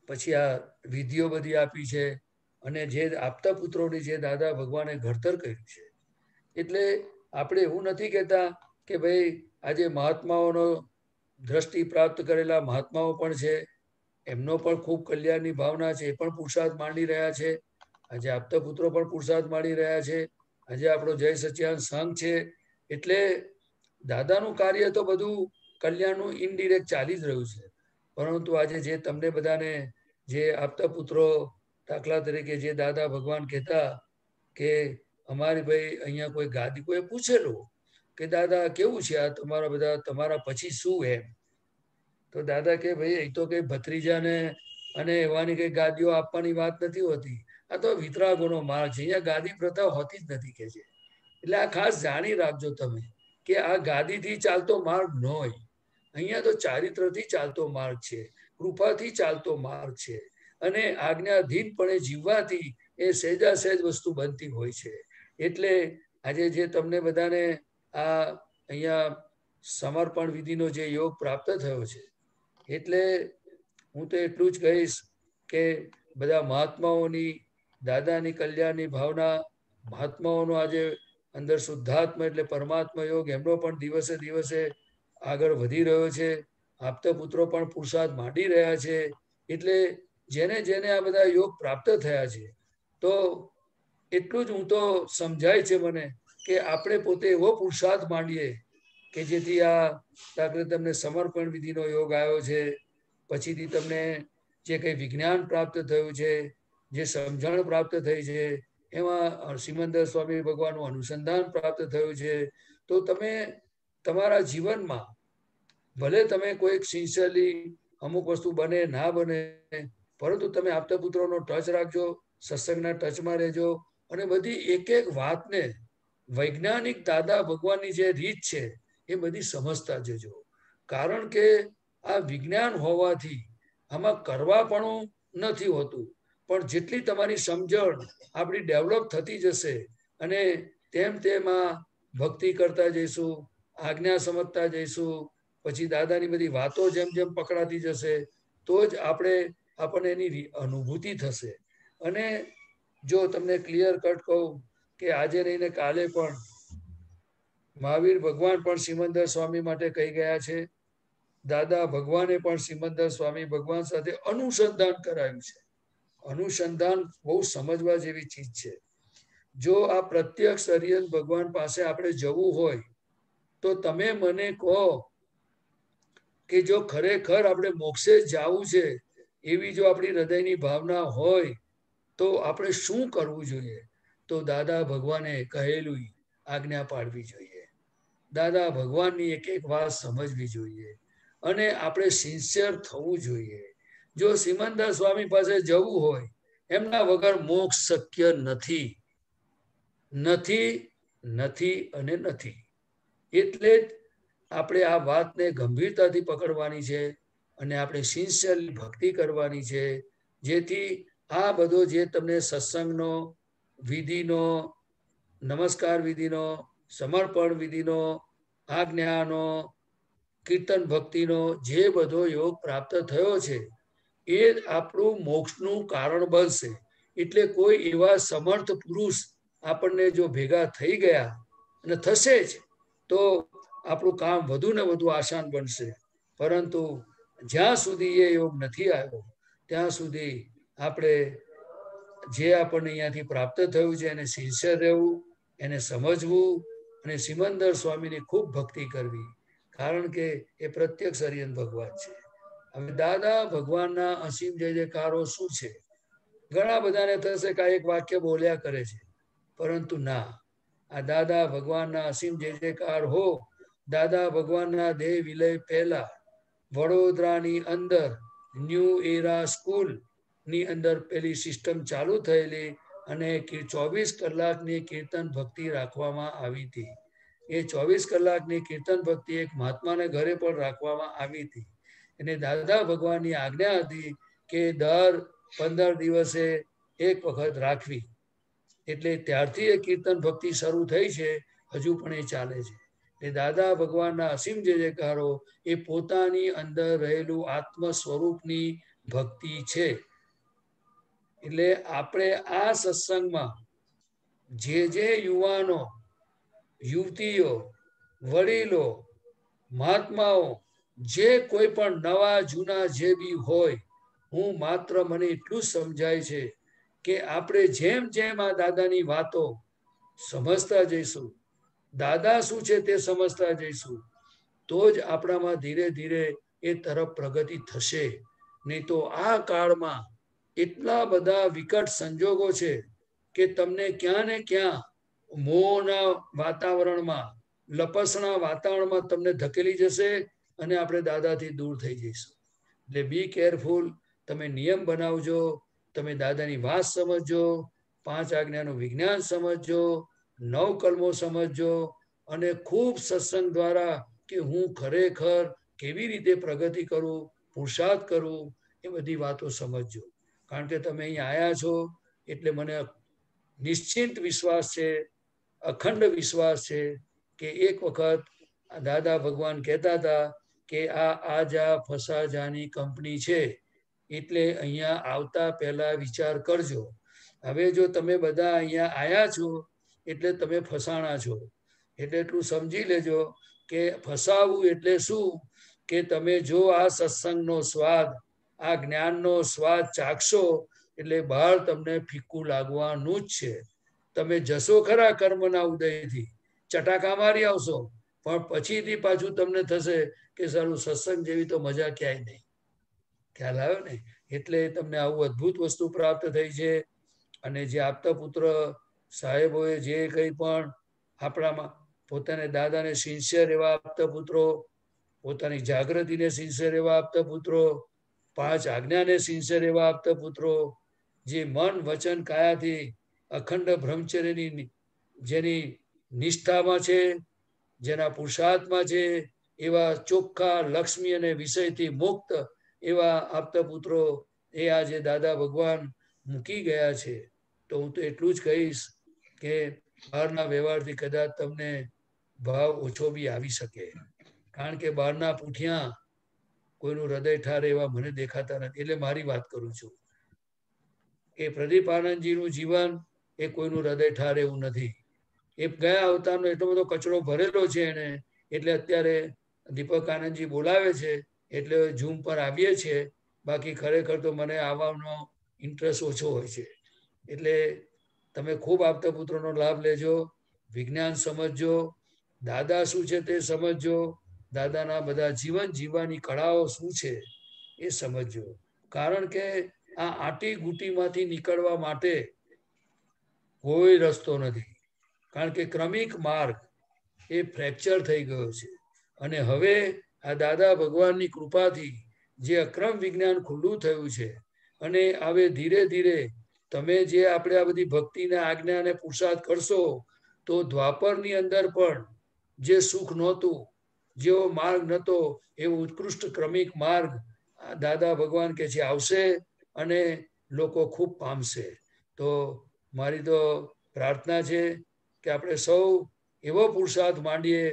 પછી આ વિધિઓ બધી આપી છે અને જે આપતા પુત્રોની જે દાદા ભગવાને ઘડતર કર્યું છે. એટલે આપણે એવું નથી કહેતા કે ભાઈ આજે મહાત્માઓનો દ્રષ્ટિ પ્રાપ્ત કરેલા મહાત્માઓ પણ છે, એમનો પણ ખૂબ કલ્યાણની ભાવના છે, એ પણ પુરુષાર્થ માંડી રહ્યા છે. આજે આપતા પુત્રો પણ પુરુષાર્થ માંડી રહ્યા છે. આજે આપણો જય સચ્ચિદાનંદ સંઘ છે. એટલે દાદાનું કાર્ય તો બધું કલ્યાણનું ઇનડિરેક્ટ ચાલી જ રહ્યું છે. પરંતુ આજે જે તમને બધાને જે આપતા પુત્રો દાખલા તરીકે જે દાદા ભગવાન કહેતા કે અમારી ભાઈ અહીંયા કોઈ ગાદી કોઈ પૂછેલું કે દાદા કેવું છે આ તમારા બધા તમારા પછી શું એમ? તો દાદા કે ભાઈ એ તો કઈ ભત્રીજાને અને એવાની કઈ ગાદીઓ આપવાની વાત નથી હોતી. આ તો વિતરાગોનો માર્ગ છે. અહીંયા ગાદી પ્રથા હોતી જ નથી કે છે. એટલે આ ખાસ જાણી રાખજો તમે કે આ ગાદીથી ચાલતો માર્ગ ન હોય. અહીંયા તો ચારિત્રથી ચાલતો માર્ગ છે, કૃપાથી ચાલતો માર્ગ છે. અને આજ્ઞાધીનપણે જીવવાથી એ સહેજા સહેજ વસ્તુ બનતી હોય છે. એટલે આજે જે તમને બધાને આ અહીંયા સમર્પણ વિધિનો જે યોગ પ્રાપ્ત થયો છે, એટલે હું તો એટલું જ કહીશ કે બધા મહાત્માઓની દાદાની કલ્યાણની ભાવના, મહાત્માઓનો આજે અંદર શુદ્ધાત્મા એટલે પરમાત્મા યોગ એમનો પણ દિવસે દિવસે આગળ વધી રહ્યો છે. આપતા પુત્રો પણ પુરુષાર્થ માંડી રહ્યા છે. એટલે જેને જેને આ બધા યોગ પ્રાપ્ત થયા છે તો એટલું જ હું તો સમજાય છે મને કે આપણે પોતે એવો પુરુષાર્થ માંડીએ કે જેથી આ દાખલે તમને સમર્પણ વિધિનો યોગ આવ્યો છે, પછીથી તમને જે કંઈ વિજ્ઞાન પ્રાપ્ત થયું છે, જે સમજણ પ્રાપ્ત થઈ છે, એમાં સિમંદર સ્વામી ભગવાનનું અનુસંધાન પ્રાપ્ત થયું છે. તો તમે તમારા જીવનમાં ભલે તમે કોઈક સિન્સિયરલી અમુક વસ્તુ બને ના બને, પરંતુ તમે આપતા પુત્રોનો ટચ રાખજો, સત્સંગના ટચમાં રહેજો અને બધી એક એક વાતને વૈજ્ઞાનિક દાદા ભગવાનની જે રીત છે એ બધી સમજતા જજો. કારણ કે આ વિજ્ઞાન હોવાથી આમાં કરવાપણું નથી હોતું, પણ જેટલી તમારી સમજણ આપણી ડેવલપ થતી જશે અને તેમ તેમાં ભક્તિ કરતા જઈશું, આજ્ઞા સમજતા જઈશું, પછી દાદાની બધી વાતો જેમ જેમ પકડાતી જશે તો જ આપણને એની અનુભૂતિ થશે. અને જો તમને ક્લિયર કટ કહું કે આજે રહીને કાલે પણ મહાવીર ભગવાન પણ સિમંદર સ્વામી માટે કહી ગયા છે. દાદા ભગવાને પણ સિમંદર સ્વામી ભગવાન સાથે અનુસંધાન કરાયું છે. અનુસંધાન બહુ સમજવા જેવી ચીજ છે. જો આ પ્રત્યક્ષ અરિયન ભગવાન પાસે આપણે જવું હોય તો તમે મને કહો કે જો ખરેખર આપણે મોક્ષે જવું છે એવી જો આપણી હૃદયની ભાવના હોય તો આપણે શું કરવું જોઈએ? તો દાદા ભગવાને કહેલું આજ્ઞા પાડવી જોઈએ. દાદા ભગવાનની એક એક વાત સમજવી જોઈએ અને આપણે સિન્સિયર થવું જોઈએ. જો સિમંદર સ્વામી પાસે જવું હોય એમના વગર મોક્ષ શક્ય નથી, નથી, નથી અને નથી. એટલે જ આપણે આ વાતને ગંભીરતાથી પકડવાની છે અને આપણે સિન્સિયરલી ભક્તિ કરવાની છે, જેથી આ બધો જે તમને સત્સંગનો, વિધિનો, નમસ્કાર વિધિનો, સમર્પણ વિધિનો, આજ્ઞાનો, કીર્તન ભક્તિનો જે બધો યોગ પ્રાપ્ત થયો છે એ આપણું મોક્ષનું કારણ બનશે. એટલે કોઈ એવા સમર્થ પુરુષ આપણને જો ભેગા થઈ ગયા અને થશે જ તો આપણું કામ વધુ ને વધુ આસાન બનશે. પરંતુ જ્યાં સુધી એ યોગ નથી આવ્યો ત્યાં સુધી આપણે જે આપણને અહીંયાથી પ્રાપ્ત થયું છે એને સિન્સિયર રહેવું, એને સમજવું અને સિમંદર સ્વામીની ખૂબ ભક્તિ કરવી, કારણ કે એ પ્રત્યક્ષ હરિયન ભગવાન છે. હવે દાદા ભગવાનના અસીમ જય જયકારો શું છે? ઘણા બધાને થશે કે એક વાક્ય બોલ્યા કરે છે, પરંતુ ના, આ દાદા ભગવાનના અસીમ જય જયકાર હો. દાદા ભગવાનના દેહ વિલય પહેલા વડોદરાની અંદર ન્યૂ એરા સ્કૂલ ની અંદર પેલી સિસ્ટમ ચાલુ થયેલી અને 24 કલાકની કીર્તન ભક્તિ રાખવામાં આવી હતી. એ 24 કલાકની કીર્તન ભક્તિ એક મહાત્માને ઘરે પણ રાખવામાં આવી હતી. અને દાદા ભગવાનની આજ્ઞા હતી કે દર 15 દિવસે એક વખત રાખવી. એટલે ત્યારથી એ કીર્તન ભક્તિ શરૂ થઈ છે, હજુ પણ એ ચાલે છે. એ દાદા ભગવાનના અસીમ જય જયકારો એ પોતાની અંદર રહેલું આત્મ સ્વરૂપની ભક્તિ છે. એટલે આપણે આ સત્સંગમાં જે યુવાનો, યુવતીઓ, વડીલો, મહાત્માઓ, જે કોઈ પણ નવા જૂના જે બી હોય, હું માત્ર મને એટલું જ સમજાય છે કે આપણે જેમ જેમ આ દાદાની વાતો સમજતા જઈશું, દાદા શું છે તે સમજતા જઈશું, તો જ આપણામાં ધીરે ધીરે એ તરફ પ્રગતિ થશે. નહીં તો આ કાળમાં એટલા બધા વિકટ સંજોગો છે કે તમને ક્યાં ને ક્યાં મોહના વાતાવરણમાં, લપસણા વાતાવરણમાં તમને ધકેલી જશે અને આપણે દાદાથી દૂર થઈ જઈશું. એટલે બી કેરફુલ. તમે નિયમ બનાવજો, તમે દાદાની વાત સમજજો, 5 આજ્ઞાનું વિજ્ઞાન સમજજો, 9 કલમો સમજજો અને ખૂબ સત્સંગ દ્વારા કે હું ખરેખર કેવી રીતે પ્રગતિ કરું, પુરુષાર્થ કરું, એ બધી વાતો સમજજો. કારણ કે તમે અહીં આવ્યા છો એટલે મને નિશ્ચિત વિશ્વાસ છે, અખંડ વિશ્વાસ છે કે એક વખત દાદા ભગવાન કહેતા હતા કે આ આજા ફસાજાની કંપની છે, એટલે અહીંયા આવતા પહેલા વિચાર કરજો. હવે જો તમે બધા અહીંયા આવ્યા છો એટલે તમે ફસાણા છો. એટલે એટલું સમજી લેજો કે ફસાવું એટલે શું, કે તમે જો આ સત્સંગનો સ્વાદ, આ જ્ઞાનનો સ્વાદ ચાખશો એટલે બહાર તમને ફીક્કું લાગવાનું જ છે. તમે જશો ખરા કર્મના ઉદયથી, ચટાકા મારી આવશો, પણ પછીથી પાછું તમને થશે કે સારું સત્સંગ જેવી તો મજા ક્યાંય નહીં. ખ્યાલ આવ્યો ને? એટલે તમને આવું અદ્ભુત વસ્તુ પ્રાપ્ત થઈ છે. અને જે આપતા પુત્ર સાહેબોએ જે કંઈ પણ આપણામાં પોતાને દાદાને સિન્સિયર એવા આપતા પુત્રો, પોતાની જાગૃતિને સિન્સિયર એવા આપતા પુત્રો, 5 આજ્ઞાને સિન્સિયર એવા આપતા પુત્રો, જે મન વચન કાયાથી અખંડ બ્રહ્મચર્યની જેની નિષ્ઠામાં છે, જેના પુરુષાર્થમાં છે, એવા ચોખ્ખા લક્ષ્મી અને વિષયથી મુક્ત એવા આપતા પુત્રો એ આજે દાદા ભગવાન મૂકી ગયા છે. તો હું તો એટલું જ કહીશ કે બહારના વ્યવહારથી કદાચ તમને ભાવ ઓછો બી આવી શકે, કારણ કે બહારના પૂઠિયા કોઈનું હૃદય ઠારે એવા મને દેખાતા નથી. એટલે મારી વાત કરું છું કે પ્રદીપ આનંદજીનું જીવન એ કોઈનું હૃદય ઠારે એવું નથી. એ ગયા અવતારનો એટલો બધો કચરો ભરેલો છે એને, એટલે અત્યારે દીપક આનંદજી બોલાવે છે એટલે ઝૂમ પર આવીએ છીએ. બાકી ખરેખર તો મને આવવાનો ઇન્ટરેસ્ટ ઓછો હોય છે. એટલે તમે ખૂબ આપતા પુત્રોનો લાભ લેજો, વિજ્ઞાન સમજજો, દાદા શું છે તે સમજજો, દાદાના બધા જીવન જીવવાની કળાઓ શું છે એ સમજજો. કારણ કે આ આટી ગુટીમાંથી નીકળવા માટે કોઈ રસ્તો નથી. કારણ કે ક્રમિક માર્ગ એ ફ્રેક્ચર થઈ ગયો છે. અને હવે આ દાદા ભગવાનની કૃપાથી જે અક્રમ વિજ્ઞાન ખુલ્લું થયું છે, અને હવે ધીરે ધીરે તમે જે આપણે આ બધી ભક્તિને આજ્ઞાને પુરુષાર્થ કરશો તો દ્વાપરની અંદર પણ જે સુખ નહોતું, જેવો માર્ગ નહોતો, એવો ઉત્કૃષ્ટ ક્રમિક માર્ગ દાદા ભગવાન કે છે આવશે અને લોકો ખૂબ પામશે. તો મારી તો પ્રાર્થના છે કે આપણે સૌ એવો પુરુષાર્થ માંડીએ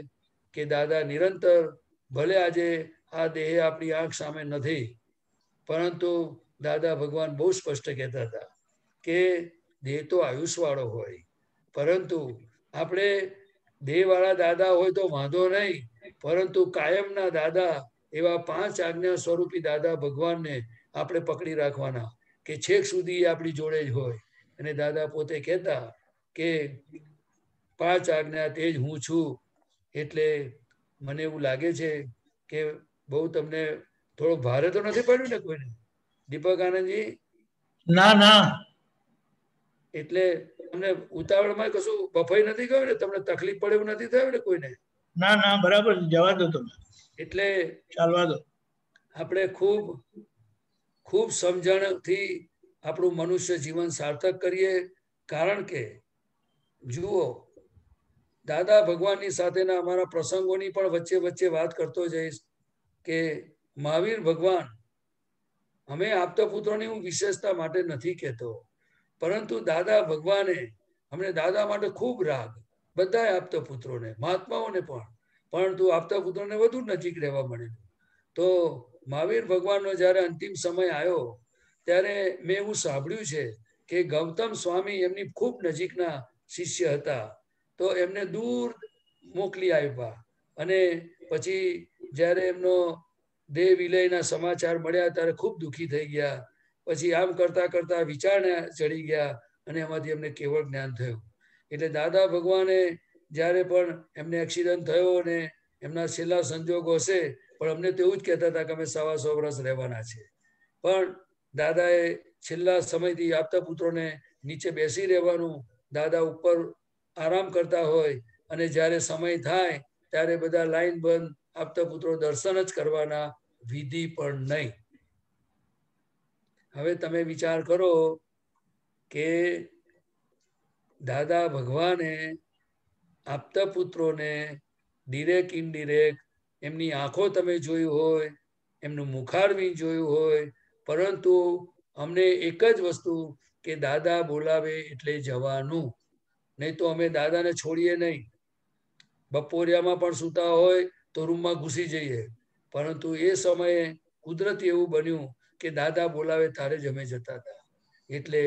કે દાદા નિરંતર ભલે આજે આ દેહ આપણી આંખ સામે નથી, પરંતુ દાદા ભગવાન બહુ સ્પષ્ટ કહેતા હતા કે દેહ તો આયુષવાળો હોય, પરંતુ આપણે દેહવાળા દાદા હોય તો વાંધો નહીં, પરંતુ કાયમના દાદા એવા 5 આજ્ઞા સ્વરૂપી દાદા ભગવાનને આપણે પકડી રાખવાના કે છેક સુધી આપણી જોડે જ હોય. અને દાદા પોતે કહેતા કે 5 આજ્ઞા તે જ હું છું. એટલે મને એવું લાગે છે કે બહુ તમને થોડો ભારે તો નથી પડ્યું ને કોઈને, દીપક આનંદજી? ના ના, એટલે તમને ઉતાવળમાં કશું બફાઈ નથી ગયું ને? તમને તકલીફ પડે એવું નથી થયું ને કોઈને? ના ના, બરાબર, જવા દો તમે, એટલે ચાલવા દો. આપણે ખૂબ ખૂબ સમજણથી આપણું મનુષ્ય જીવન સાર્થક કરીએ. કારણ કે જુઓ, દાદા ભગવાનની સાથેના અમારા પ્રસંગોની પણ વચ્ચે વચ્ચે વાત કરતો જઈશ કે મહાવીર ભગવાન, અમે આપતા પુત્રોની હું વિશેષતા માટે નથી કહેતો, પરંતુ દાદા ભગવાને અમને દાદા માટે ખૂબ રાગ, બધા આપતા પુત્રોને, મહાત્માઓને પણ, પરંતુ આપતા પુત્રોને વધુ નજીક રહેવા મળેલું. તો મહાવીર ભગવાનનો જ્યારે અંતિમ સમય આવ્યો ત્યારે મેં એવું સાંભળ્યું છે કે ગૌતમ સ્વામી એમની ખૂબ નજીકના શિષ્ય હતા, તો એમને દૂર મોકલી આપ્યા. અને પછી જ્યારે એમનો દેહ વિલયના સમાચાર મળ્યા ત્યારે ખૂબ દુઃખી થઈ ગયા. પછી આમ કરતા કરતા વિચારને ચડી ગયા અને એમાંથી એમને કેવળ જ્ઞાન થયું. એટલે દાદા ભગવાને જ્યારે પણ એમને એક્સિડન્ટ થયો અને એમના છેલ્લા સંજોગો હશે, પણ અમને તો એવું જ કહેતા હતા કે અમે 125 વર્ષ રહેવાના છે. પણ દાદાએ છેલ્લા સમયથી આપતા પુત્રોને નીચે બેસી રહેવાનું, દાદા ઉપર આરામ કરતા હોય અને જ્યારે સમય થાય ત્યારે બધા લાઈન બંધ, આપતા પુત્રો દર્શન જ કરવાના, વિધિ પણ નહીં. હવે તમે વિચાર કરો કે દાદા ભગવાને આપતા પુત્રોને ડિરેક્ટ ઇનડિરેક્ટ એમની આંખો તમે જોયું હોય, એમનું મુખારવિંદ જોયું હોય, પરંતુ અમને એક જ વસ્તુ કે દાદા બોલાવે એટલે જવાનું, નહીં તો અમે દાદાને છોડીએ નહીં. બપોરિયામાં પણ સૂતા હોય તો રૂમમાં ઘૂસી જઈએ, પરંતુ એ સમયે કુદરતી એવું બન્યું કે દાદા બોલાવે ત્યારે જ અમે જતા હતા. એટલે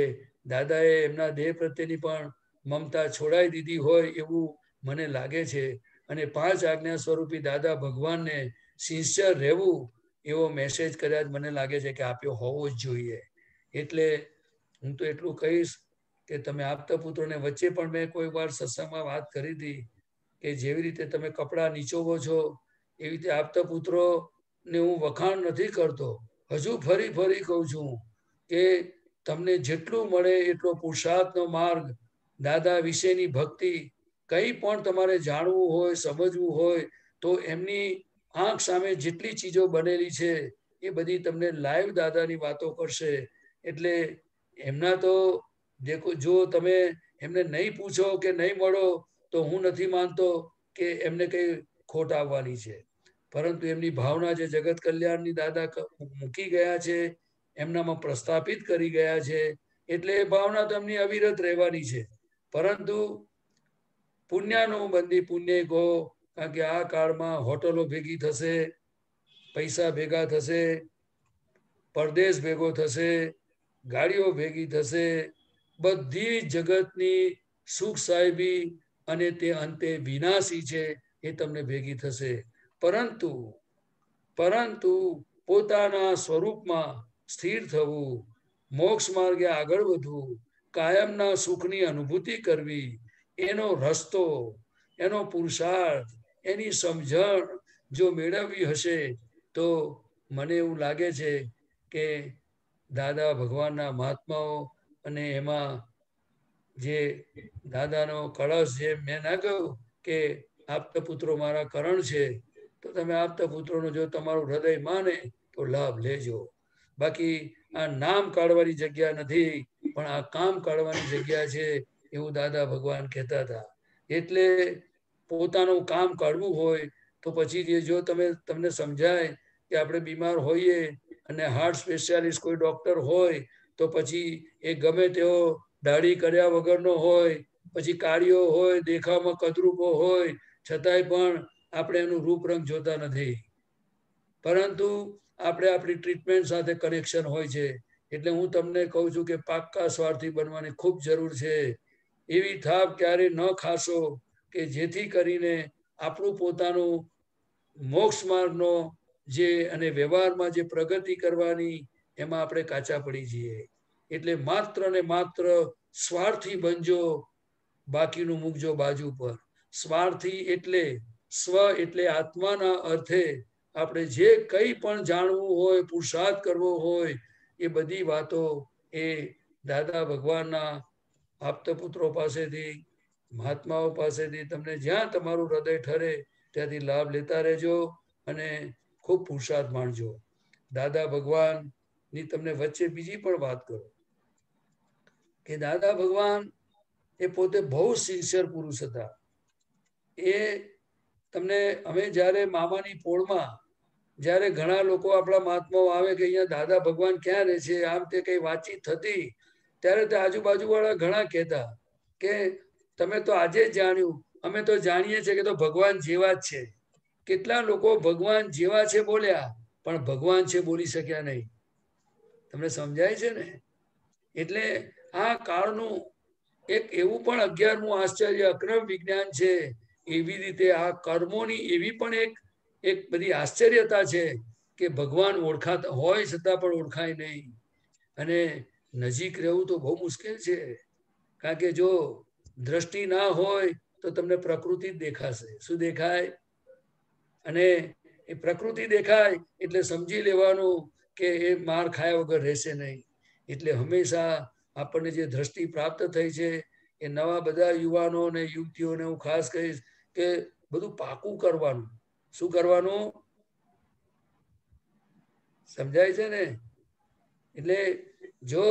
દાદાએ એમના દેહ પ્રત્યેની પણ મમતા છોડાઈ દીધી હોય એવું મને લાગે છે. અને 5 આજ્ઞા સ્વરૂપી દાદા ભગવાનને સિન્સિયર રહેવું એવો મેસેજ કદાચ મને લાગે છે કે આપ્યો હોવો જ જોઈએ. એટલે હું તો એટલું કહીશ કે તમે આપતા પુત્રોને વચ્ચે પણ મેં કોઈ વાર સત્સંગમાં વાત કરી હતી કે જેવી રીતે તમે કપડાં નીચોવો છો એવી રીતે આપતા પુત્રોને હું વખાણ નથી કરતો, હજુ ફરી ફરી કહું છું કે તમને જેટલું મળે એટલો પુરુષાર્થનો માર્ગ, દાદા વિશેની ભક્તિ, કંઈ પણ તમારે જાણવું હોય, સમજવું હોય તો એમની આંખ સામે જેટલી ચીજો બનેલી છે એ બધી તમને લાઈવ દાદાની વાતો કરશે. એટલે એમના તો જો તમે એમને નહીં પૂછો કે નહીં મળો તો હું નથી માનતો કે એમને કઈ ખોટ આવવાની છે. પરંતુ એમની ભાવના જે જગત કલ્યાણની દાદા મૂકી ગયા છે, એમનામાં પ્રસ્થાપિત કરી ગયા છે, એટલે એ ભાવના તો એમની અવિરત રહેવાની છે. પરંતુ પુણ્યનું બંધી પુણ્ય ગો, કારણ કે આ કાળમાં હોટલો ભેગી થશે, પૈસા ભેગા થશે, પરદેશ ભેગો થશે, ગાડીઓ ભેગી થશે, બધી જગતની સુખ સાહેબી અને તે અંતે વિનાશી છે એ તમને ભેગી થશે. પરંતુ પોતાના સ્વરૂપમાં સ્થિર થવું, મોક્ષ માર્ગે આગળ વધવું, કાયમના સુખની અનુભૂતિ કરવી, એનો રસ્તો, એનો પુરુષાર્થ, એની સમજણ જો મેળવવી હશે તો મને એવું લાગે છે કે દાદા ભગવાનના મહાત્માઓ અને એમાં જે દાદાનો કળશ, જે મેં ના કહ્યું કે આપતા પુત્રો મારા કરણ છે, તો તમે આપતા પુત્રોનો જો તમારું હૃદય માને તો લાભ લેજો. બાકી આ નામ કાઢવાની જગ્યા નથી, પણ આ કામ કાઢવાની જગ્યા છે એવું દાદા ભગવાન કહેતા હતા. એટલે પોતાનું કામ કાઢવું હોય તો પછી જો તમને સમજાય કે આપણે બીમાર હોઈએ અને હાર્ટ સ્પેશિયાલિસ્ટ કોઈ ડોક્ટર હોય તો પછી એ ગમે તેવો દાઢી કર્યા વગરનો હોય, પછી કાર્યો હોય, દેખાવમાં કદરૂપો હોય, છતાંય પણ આપણે એનું રૂપ રંગ જોતા નથી. પરંતુ આપણે આપણી ટ્રીટમેન્ટ સાથે કનેક્શન હોય છે. એટલે હું તમને કહું છું કે પાક્કા સ્વાર્થી બનવાની ખૂબ જરૂર છે. એવી થાપ ક્યારે ન ખાશો કે જેથી કરીને આપણું પોતાનું મોક્ષ માર્ગનો જે અને વ્યવહારમાં જે પ્રગતિ કરવાની એમાં આપણે કાચા પડી જઈએ. એટલે માત્ર ને માત્ર સ્વાર્થી બનજો, બાકીનું મૂકજો બાજુ પર. સ્વાર્થી એટલે સ્વ એટલે આત્માના અર્થે આપણે જે કંઈ પણ જાણવું હોય, પુરુષાર્થ કરવો હોય, એ બધી વાતો એ દાદા ભગવાનના આપતપુત્રો પાસેથી, મહાત્માઓ પાસેથી તમને જ્યાં તમારું હૃદય ઠરે ત્યાંથી લાભ લેતા રહેજો અને ખૂબ પુરુષાર્થ માણજો. દાદા ભગવાનની તમને વચ્ચે બીજી પણ વાત કરું કે દાદા ભગવાન એ પોતે બહુ સિન્સિયર પુરુષ હતા. એ તમને અમે જ્યારે મામાની પોળમાં જ્યારે ઘણા લોકો આપણા મહાત્માઓ આવે કે અહીંયા દાદા ભગવાન ક્યાં રહે છે, આમ તે કઈ વાતચીત થતી, ત્યારે તે આજુબાજુવાળા ઘણા કહેતા કે તમે તો આજે જ જાણ્યું, અમે તો જાણીએ છીએ કે તો ભગવાન જેવા જ છે. કેટલા લોકો ભગવાન જેવા છે બોલ્યા, પણ ભગવાન છે બોલી શક્યા નહીં. તમને સમજાય છે ને? એટલે આ કાળનું એક એવું પણ 11મું આશ્ચર્ય અક્રમ વિજ્ઞાન છે. એવી રીતે આ કર્મોની એવી પણ એક બધી આશ્ચર્યતા છે કે ભગવાન ઓળખાતા હોય છતાં પણ ઓળખાય નહીં. અને નજીક રહેવું તો બહુ મુશ્કેલ છે. કારણ કે જો દ્રષ્ટિ ના હોય તો તમને પ્રકૃતિ જ દેખાશે. શું દેખાય? અને એ પ્રકૃતિ દેખાય એટલે સમજી લેવાનું કે એ માર ખાયા વગર રહેશે નહીં. એટલે હંમેશા આપણને જે દ્રષ્ટિ પ્રાપ્ત થઈ છે એ નવા બધા યુવાનો અને યુવતીઓને હું ખાસ કહીશ કે બધું પાકું કરવાનું. શું કરવાનું? સમજાય છે ને? એટલે જો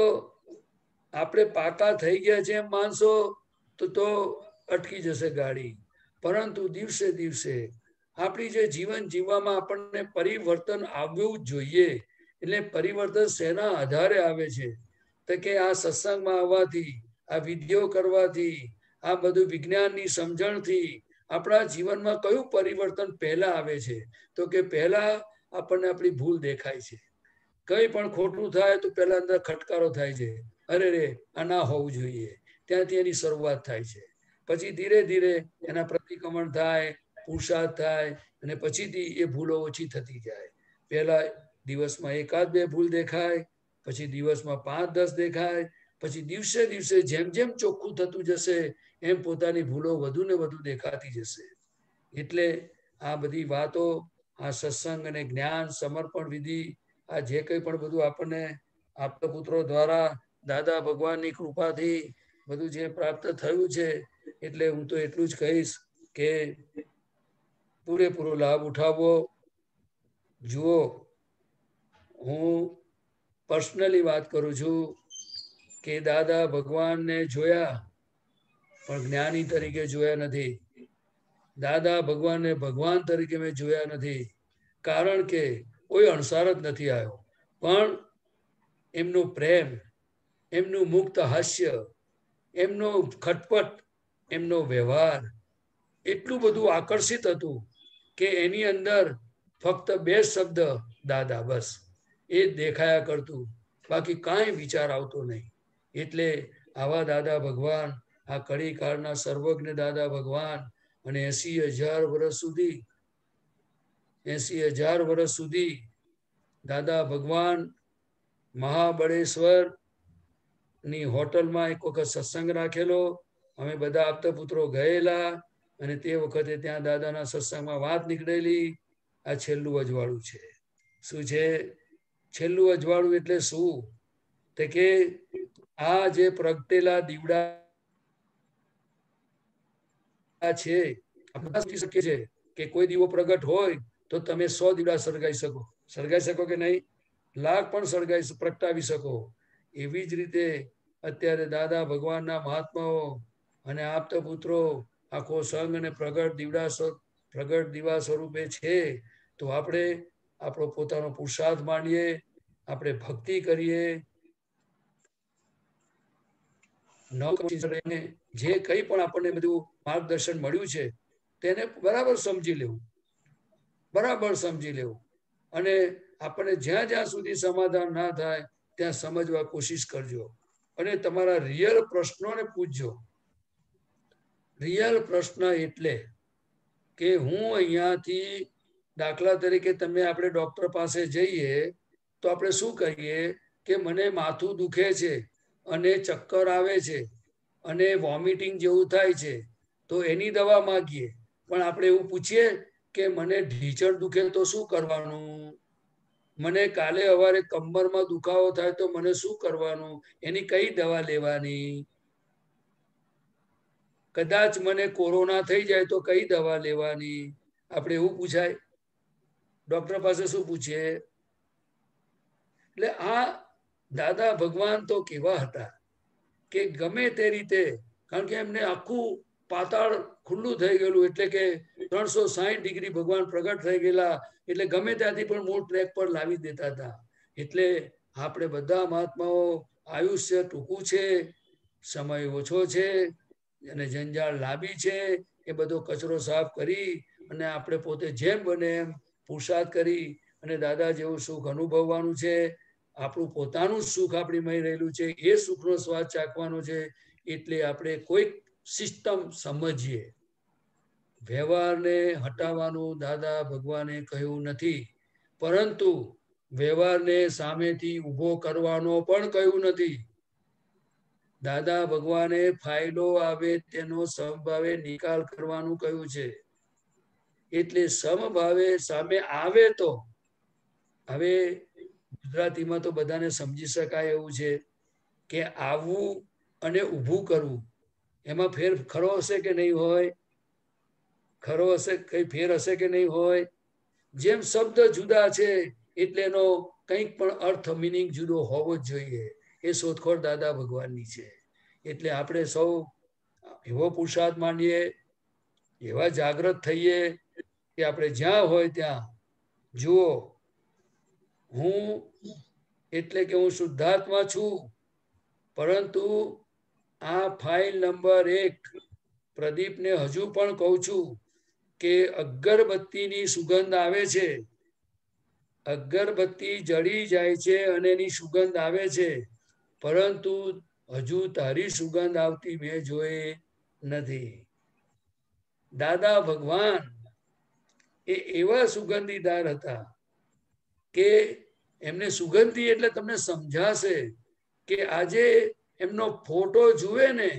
આપણે પાકા થઈ ગયા છે એમ માનશો તો અટકી જશે ગાડી. પરંતુ દિવસે દિવસે આપણી જે જીવન જીવવામાં આપણને પરિવર્તન આવવું જ જોઈએ. એટલે પરિવર્તન શેના આધારે આવે છે? તો કે આ સત્સંગમાં આવવાથી, આ વિધિઓ કરવાથી, આ બધું વિજ્ઞાનની સમજણથી આપણા જીવનમાં કયું પરિવર્તન પહેલા આવે છે? તો કે પહેલા આપણને આપણી ભૂલ દેખાય છે. કંઈ પણ ખોટું થાય તો પહેલા અંદર ખટકારો થાય છે. અરે રે, આ ના હોવું જોઈએ. ત્યાંથી એની શરૂઆત થાય છે. પછી ધીરે ધીરે એના પ્રતિક્રમણ થાય, પુરુષાર્થ થાય અને પછીથી એ ભૂલો ઓછી થતી જાય. પહેલા દિવસમાં 1-2 ભૂલ દેખાય, પછી દિવસમાં 5-10 દેખાય, પછી દિવસે દિવસે જેમ જેમ ચોખ્ખું થતું જશે એમ પોતાની ભૂલો વધુ ને વધુ દેખાતી જશે. એટલે આ બધી વાતો, આ સત્સંગ અને જ્ઞાન સમર્પણ વિધિ, આ જે કંઈ પણ બધું આપણને આપતપુત્રો દ્વારા દાદા ભગવાનની કૃપાથી બધું જે પ્રાપ્ત થયું છે, એટલે હું તો એટલું જ કહીશ કે પૂરેપૂરો લાભ ઉઠાવવો. જુઓ, હું પર્સનલી વાત કરું છું કે દાદા ભગવાનને જોયા પણ જ્ઞાની તરીકે જોયા નથી. દાદા ભગવાનને ભગવાન તરીકે મેં જોયા નથી. કારણ કે કોઈ અણસાર જ નથી આવ્યો. પણ એમનો પ્રેમ, એમનું મુક્ત હાસ્ય, એમનો ખટપટ, એમનો વ્યવહાર એટલું બધું આકર્ષિત હતું કે એની અંદર ફક્ત 2 શબ્દ દાદા, બસ એ જ દેખાયા કરતું. બાકી કાંઈ વિચાર આવતો નહીં. એટલે આવા દાદા ભગવાન, આ કળી કાળના સર્વજ્ઞ દાદા ભગવાન અને 80,000 વર્ષ સુધી દાદા ભગવાન મહાબળેશ્વર ની હોટલમાં એક વખત સત્સંગ રાખેલો. અમે બધા આપતપુત્રો ગયેલા અને તે વખતે ત્યાં દાદાના સત્સંગમાં વાત નીકળેલી, આ છેલ્લું અજવાળું છે. શું છે છેલ્લું અજવાળું? એટલે શું? તે કે આ જે પ્રગટેલા દીવડા છે, આપણે સમજી શકીએ છીએ કે કોઈ દીવો પ્રગટ હોય તો તમે 100 દીવડા સળગાઈ શકો કે નહીં? લાખ પણ પ્રગટાવી શકો. એવી જ રીતે અત્યારે દાદા ભગવાનના મહાત્માઓ અને આપતપુત્રો આખો સંઘ અને પ્રગટ દીવા સ્વરૂપે છે. તો આપણે આપણો પોતાનો પુરુષાર્થ માંડીએ, આપણે ભક્તિ કરીએ, જે કંઈ પણ આપણને બધું માર્ગદર્શન મળ્યું છે તેને બરાબર સમજી લેવું અને આપણને જ્યાં જ્યાં સુધી સમાધાન ના થાય ત્યાં સમજવા કોશિશ કરજો અને તમારા રિયલ પ્રશ્નોને પૂછજો. રિયલ પ્રશ્ન એટલે કે હું અહીંયાથી દાખલા તરીકે આપણે ડોક્ટર પાસે જઈએ તો આપણે શું કહીએ કે મને માથું દુખે છે અને ચક્કર આવે છે અને વોમિટિંગ જેવું થાય છે તો એની દવા માંગીએ. પણ આપણે એવું પૂછીએ કે મને ઢીચણ દુખે તો શું કરવાનું, મને કાલે સવારે કમરમાં દુખાવો થાય તો મને શું કરવાનું, એની કઈ દવા લેવાની, કદાચ મને કોરોના થઈ જાય તો કઈ દવા લેવાની, આપણે એવું પૂછાય? ડોક્ટર પાસે શું પૂછીએ? એટલે આ દાદા ભગવાન તો કેવા હતા કે ગમે તે રીતે, કારણ કે એમને આખું પાતાળ ખુલ્લું થઈ ગયેલું, એટલે કે 360 ડિગ્રી ભગવાન પ્રગટ થઈ ગયેલા, એટલે ગમે ત્યાંથી પણ મૂળ ટ્રેક પર લાવી દેતા હતા. એટલે આપણે બધા મહાત્માઓ આયુષ્ય ટૂંકું છે, સમય ઓછો છે અને જંજાળ લાંબી છે, એ બધો કચરો સાફ કરી અને આપણે પોતે જેમ બને એમ પુરુષાર્થ કરી અને દાદા જેવું સુખ અનુભવવાનું છે. આપણું પોતાનું સુખ આપણીમાં રહેલું છે, એ સુખનો સ્વાદ ચાખવાનો છે. એટલે આપણે કોઈક સિસ્ટમ સમજીએ. વ્યવહારને હટાવવાનું દાદા ભગવાને કહ્યું નથી, પરંતુ વ્યવહારને સામેથી ઊભો કરવાનો પણ કહ્યું નથી. દાદા ભગવાને ફાયદો આવે તેનો સમભાવે નિકાલ કરવાનું કહ્યું છે. એટલે સમભાવે સામે આવે તો, હવે ગુજરાતીમાં તો બધાને સમજી શકાય એવું છે કે આવવું અને ઊભું કરવું એમાં ફેર ખરો હશે કે નહીં હોય? ખરો હશે, કઈ ફેર હશે કે નહીં હોય? જેમ શબ્દ જુદા છે એટલે એનો કંઈક પણ અર્થ મિનિંગ જુદો હોવો જ જોઈએ. એ શોધખોળ દાદા ભગવાનની છે. એટલે આપણે સૌ એવો પુરુષાર્થ માંડીએ, એવા જાગૃત થઈએ કે આપણે જ્યાં હોય ત્યાં જુઓ, હું એટલે કે હું શુદ્ધાત્મા છું, પરંતુ આ ફાઇલ નંબર 1 પ્રદીપને હજુ પણ કહું છું કે અગરબત્તીની સુગંધ આવે છે, અગરબત્તી જળી જાય છે અને એની સુગંધ આવે છે, પરંતુ હજુ તારી સુગંધ આવતી મેં જોઈ નથી. દાદા ભગવાન એ એવા સુગંધીદાર હતા કે એમને સુગંધી એટલે તમને સમજાશે કે આજે એમનો ફોટો જુએ ને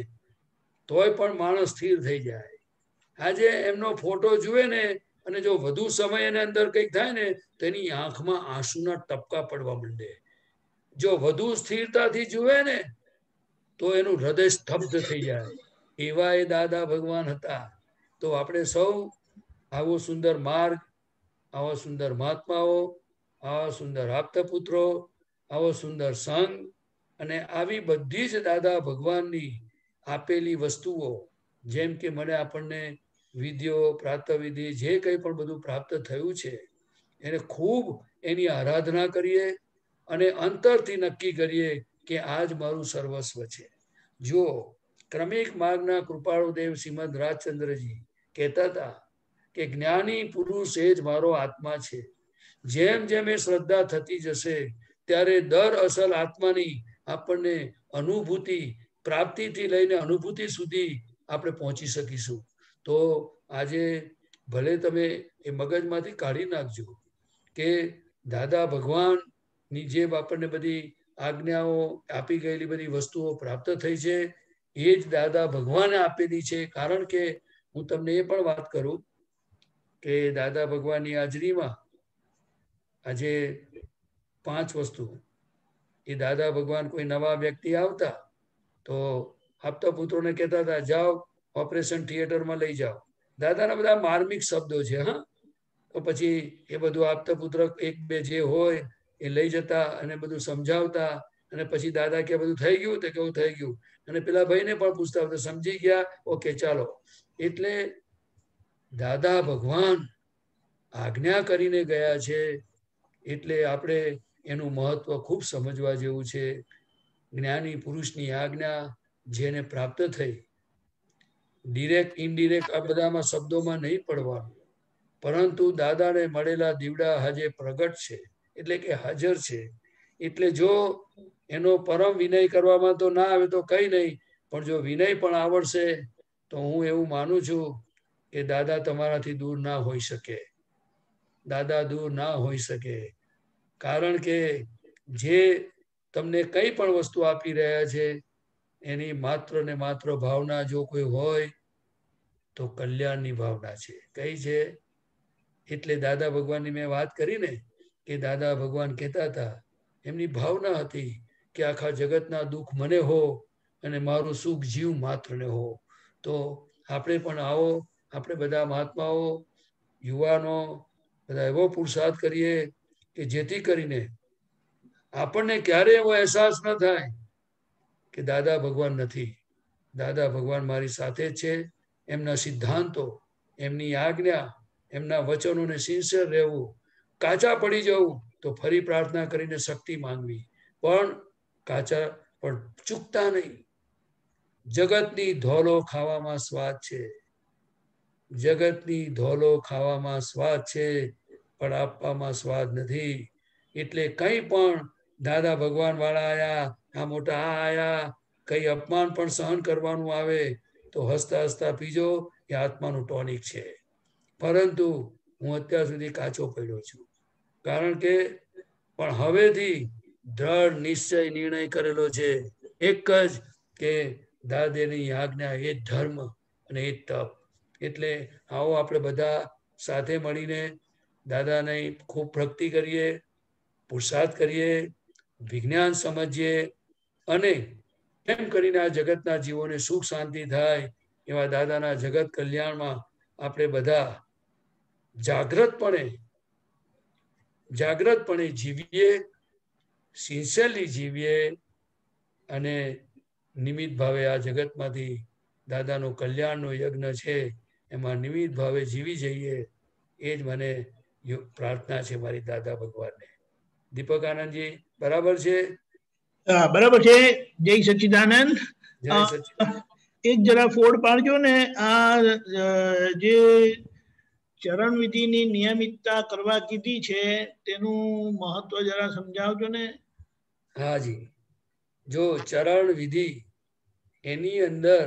તોય પણ માણસ સ્થિર થઈ જાય. આજે એમનો ફોટો જુએ ને અને જો વધુ સમય એની અંદર કંઈક થાય ને તો એની આંખમાં આંસુના ટપકા પડવા માંડે. જો વધુ સ્થિરતાથી જુએ ને તો એનું હૃદય સ્તબ્ધ થઈ જાય. એવા એ દાદા ભગવાન હતા. તો આપણે સૌ આવો સુંદર માર્ગ, આવા સુંદર મહાત્માઓ, આવા સુંદર આપતપુત્રો, આવો સુંદર સંઘ અને આવી બધી જ દાદા ભગવાનની આપેલી વસ્તુઓ, જેમ કે મને આપણને વિધિઓ, પ્રાતઃવિધિ જે કંઈ પણ બધું પ્રાપ્ત થયું છે એને ખૂબ એની આરાધના કરીએ અને અંતરથી નક્કી કરીએ કે આ જ મારું સર્વસ્વ છે. જો ક્રમિક માર્ગના કૃપાળુ દેવ શ્રીમદ રાજચંદ્રજી કહેતા હતા કે જ્ઞાની પુરુષ એ જ મારો આત્મા છે. જેમ જેમ એ શ્રદ્ધા થતી જશે ત્યારે દર અસલ આત્માની આપણને અનુભૂતિ, પ્રાપ્તિથી લઈને અનુભૂતિ સુધી આપણે પહોંચી શકીશું. તો આજે ભલે તમે એ મગજમાંથી કાઢી નાખજો કે દાદા ભગવાનની જે આપણને બધી આજ્ઞાઓ આપી ગયેલી બધી વસ્તુઓ પ્રાપ્ત થઈ છે એ જ દાદા ભગવાને આપેલી છે. કારણ કે હું તમને એ પણ વાત કરું કે દાદા ભગવાનની હાજરીમાં આજે 5 વસ્તુ, એ દાદા ભગવાન કોઈ નવા વ્યક્તિ આવતા તો આપતા પુત્રોને કહેતા હતા જાઓ ઓપરેશન થિયેટરમાં લઈ જાઓ. દાદાના બધા માર્મિક શબ્દો છે. હા, તો પછી એ બધું આપતા પુત્ર 1-2 જે હોય એ લઈ જતા અને બધું સમજાવતા અને પછી દાદા કે બધું થઈ ગયું? તો કેવું થઈ ગયું. અને પેલા ભાઈને પણ પૂછતા હતા સમજી ગયા? ઓકે ચાલો. એટલે દાદા ભગવાન આજ્ઞા કરીને ગયા છે એટલે આપણે એનું મહત્વ ખૂબ સમજવા જેવું છે. જ્ઞાની પુરુષની આજ્ઞા જેને પ્રાપ્ત થઈ. ડિરેક્ટ ઇનડિરેક્ટ આ બધામાં શબ્દોમાં નહીં પડવાનું, પરંતુ દાદાને મળેલા દીવડા હજે પ્રગટ છે, એટલે કે હાજર છે. એટલે જો એનો પરમ વિનય કરવામાં તો ના આવે તો કઈ નહીં, પણ જો વિનય પણ આવડશે તો હું એવું માનું છું કે દાદા તમારાથી દૂર ના હોઈ શકે. દાદા દૂર ના હોઈ શકે, કારણ કે જે તમને કઈ પણ વસ્તુ આપી રહ્યા છે એની માત્ર ને માત્ર ભાવના જો કોઈ હોય તો કલ્યાણની ભાવના છે. કઈ છે? એટલે દાદા ભગવાનની મેં વાત કરી ને કે દાદા ભગવાન કહેતા હતા એમની ભાવના હતી કે આખા જગતના દુઃખ મને હો અને મારું સુખ જીવ માત્રને હો. તો આપણે પણ આવો, આપણે બધા મહાત્માઓ, યુવાનો બધા એવો પુરુષાર્થ કરીએ કે જેથી કરીને આપણને ક્યારે એવો અહેસાસ ન થાય કે દાદા ભગવાન નથી. દાદા ભગવાન મારી સાથે જ છે. એમના સિદ્ધાંતો, એમની આજ્ઞા, એમના વચનોને સિન્સિયર રહેવું. કાચા પડી જવું તો ફરી પ્રાર્થના કરીને શક્તિ માંગવી, પણ કાચા પણ ચૂકતા નહીં. જગતની ધોલો ખાવામાં સ્વાદ છે, જગતની ધોલો ખાવામાં સ્વાદ છે, પણ આપવામાં સ્વાદ નથી. એટલે કઈ પણ દાદા ભગવાન વાળા આયા, આ મોટા આ આયા, કઈ અપમાન પણ સહન કરવાનું આવે તો હસતા હસતા પીજો, એ આત્માનું ટોનિક છે. પરંતુ હું અત્યાર સુધી કાચો પડ્યો છું, કારણ કે પણ હવેથી દ્રઢ નિશ્ચય નિર્ણય કરેલો છે એક જ કે દાદાની આજ્ઞા એ ધર્મ અને એ તપ. એટલે આવો આપણે બધા સાથે મળીને દાદાને ખૂબ ભક્તિ કરીએ, પુરુષાર્થ કરીએ, વિજ્ઞાન સમજીએ અને એમ કરીને આ જગતના જીવોને સુખ શાંતિ થાય એવા દાદાના જગત કલ્યાણમાં આપણે બધા જાગ્રતપણે જીવીએ, સિન્સિયરલી જીવીએ અને નિમિત્ત ભાવે આ જગતમાંથી દાદાનો કલ્યાણનો યજ્ઞ છે એમાં નિમિત્ત ભાવે જીવી જઈએ. એ જ મને પ્રાર્થના છે મારી દાદા ભગવાનને. દીપક આનંદજી, બરાબર છે? બરાબર છે. જય સચ્ચિદાનંદ. જય સચ્ચિદાનંદ. એક જરા ફોડ પાડજો ને, આ જે ચરણ વિધિની નિયમિતતા કરવા કીધી છે તેનું મહત્વ જરા સમજાવજો ને. હાજી, જો ચરણ વિધિ એની અંદર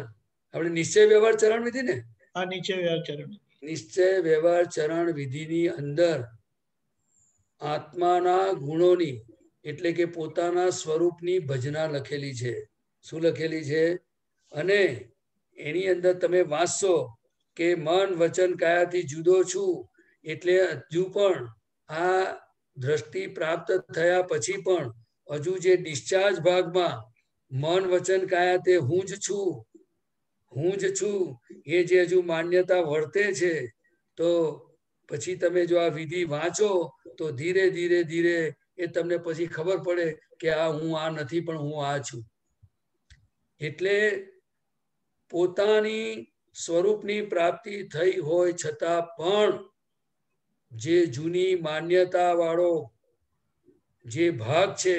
આપણે નિશ્ચય વ્યવહાર ચરણ વિધિ ને, આ નીચે વ્યવહાર ચરણ, નિશ્ચય વ્યવહાર ચરણ વિધિની અંદર આત્માના ગુણોની એટલે કે પોતાના સ્વરૂપની ભજના લખેલી છે. શું લખેલી છે? અને એની અંદર તમે વાંચશો કે મન વચન કાયાથી જુદો છું, એટલે હજુ પણ આ દ્રષ્ટિ પ્રાપ્ત થયા પછી પણ હજુ જે ડિસ્ચાર્જ ભાગમાં મન વચન કાયા તે હું જ છું એ જે હજુ માન્યતા વર્તે છે, તો પછી તમે જો આ વિધિ વાંચો તો ધીરે ધીરે ધીરે એ તમને પછી ખબર પડે કે આ હું આ નથી, પણ હું આ છું. એટલે પોતાની સ્વરૂપની પ્રાપ્તિ થઈ હોય છતાં પણ જે જૂની માન્યતા વાળો જે ભાગ છે,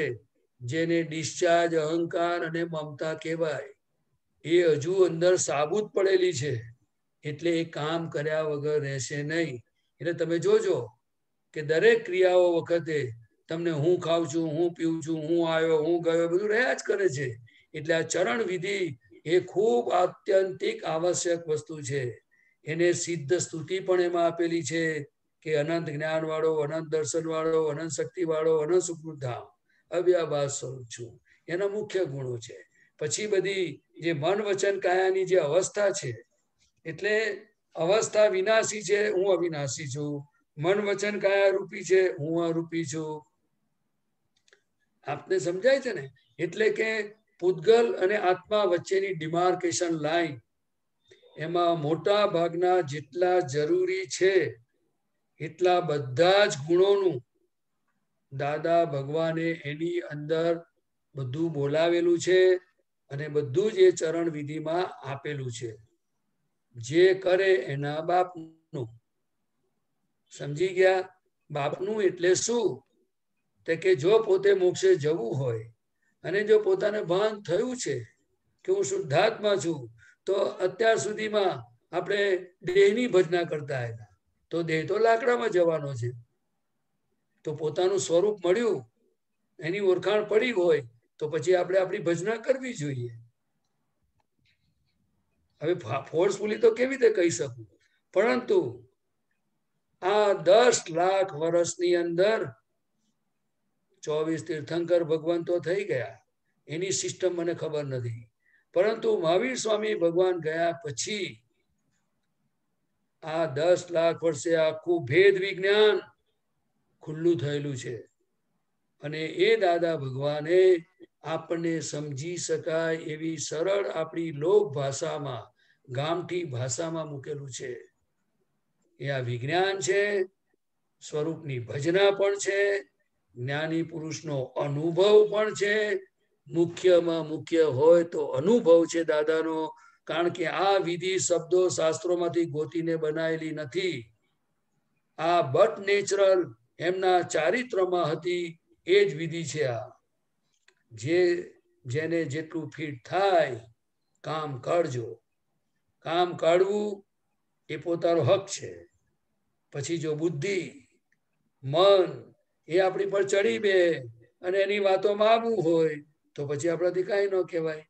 જેને ડિસ્ચાર્જ અહંકાર અને મમતા કહેવાય, એ હજુ અંદર સાબુત પડેલી છે. એટલે એ કામ કર્યા વગર રહેશે નહીં. એટલે તમે જોજો કે દરેક ક્રિયાઓ વખતે તમને હું ખાઉં છું, હું પીઉં છું, હું આવ્યો, હું ગયો, બધું રહ્યા જ કરે છે. એટલે આ ચરણ વિધિ એ ખૂબ આત્યંતિક આવશ્યક વસ્તુ છે. એને સિદ્ધ સ્તુતિ પણ એમાં આપેલી છે કે અનંત જ્ઞાન વાળો, અનંત દર્શન વાળો, અનંત શક્તિ વાળો, અનંત સુખનું ધામ, અવ્યાભાસ સ્વરૂપ છું. એના મુખ્ય ગુણો છે. પછી બધી જે મન વચન કાયાની જે અવસ્થા છે, એટલે અવસ્થા વિનાશી છે, હું અવિનાશી છું. મન વચન કાયા રૂપી છે, હું અરૂપી છું. આપને સમજાય છે ને? એટલે કે પૂતગલ અને આત્મા વચ્ચેની ડિમાર્કેશન લાઈન, એમાં મોટા ભાગના જેટલા જરૂરી છે એટલા બધા જ ગુણોનું દાદા ભગવાને એની અંદર બધું બોલાવેલું છે અને બધું જ એ ચરણ વિધિમાં આપેલું છે. જે કરે એના બાપનું. સમજી ગયા? બાપનું એટલે શું? તે કે જો પોતે મોક્ષે જવું હોય અને જો પોતાને ભાન થયું છે કે હું શુદ્ધાત્મા છું, તો અત્યાર સુધીમાં આપણે દેહની ભજના કરતા હતા, તો દેહ તો લાકડામાં જવાનો છે. તો પોતાનું સ્વરૂપ મળ્યું, એની ઓળખાણ પડી હોય, તો પછી આપણે આપણી ભજના કરવી જોઈએ. હવે ફોર્સફુલી તો કેવી રીતે કહી શકું, પરંતુ આ 10 લાખ વર્ષની અંદર 24 તીર્થંકર ભગવાન તો થઈ ગયા, એની સિસ્ટમ મને ખબર નથી, પરંતુ મહાવીર સ્વામી ભગવાન ગયા પછી આ 10 લાખ વર્ષે આખું ભેદ વિજ્ઞાન ખુલ્લું થયેલું છે. અને એ દાદા ભગવાને આપણને સમજી શકાય એવી સરળ આપણી લોક ભાષામાં, ગામઠી ભાષામાં મૂકેલું છે. એ આ વિજ્ઞાન છે, સ્વરૂપની ભજના પણ છે, જ્ઞાની પુરુષનો અનુભવ પણ છે. મુખ્યમાં મુખ્ય હોય તો અનુભવ છે દાદાનો, કારણ કે આ વિધિ શબ્દો શાસ્ત્રોમાંથી ગોતીને બનાવેલી નથી. આ બટ નેચરલ એમના ચારિત્રમાં હતી, એ જ વિધિ છે. આ જેને જેટલું ફિટ થાય કામ કરજો. કામ કાઢવું એ પોતાનો હક છે. પછી જો બુદ્ધિ મન એ આપણી પર ચડી બે અને એની વાતોમાં આવવું હોય, તો પછી આપણાથી કાંઈ ન કહેવાય.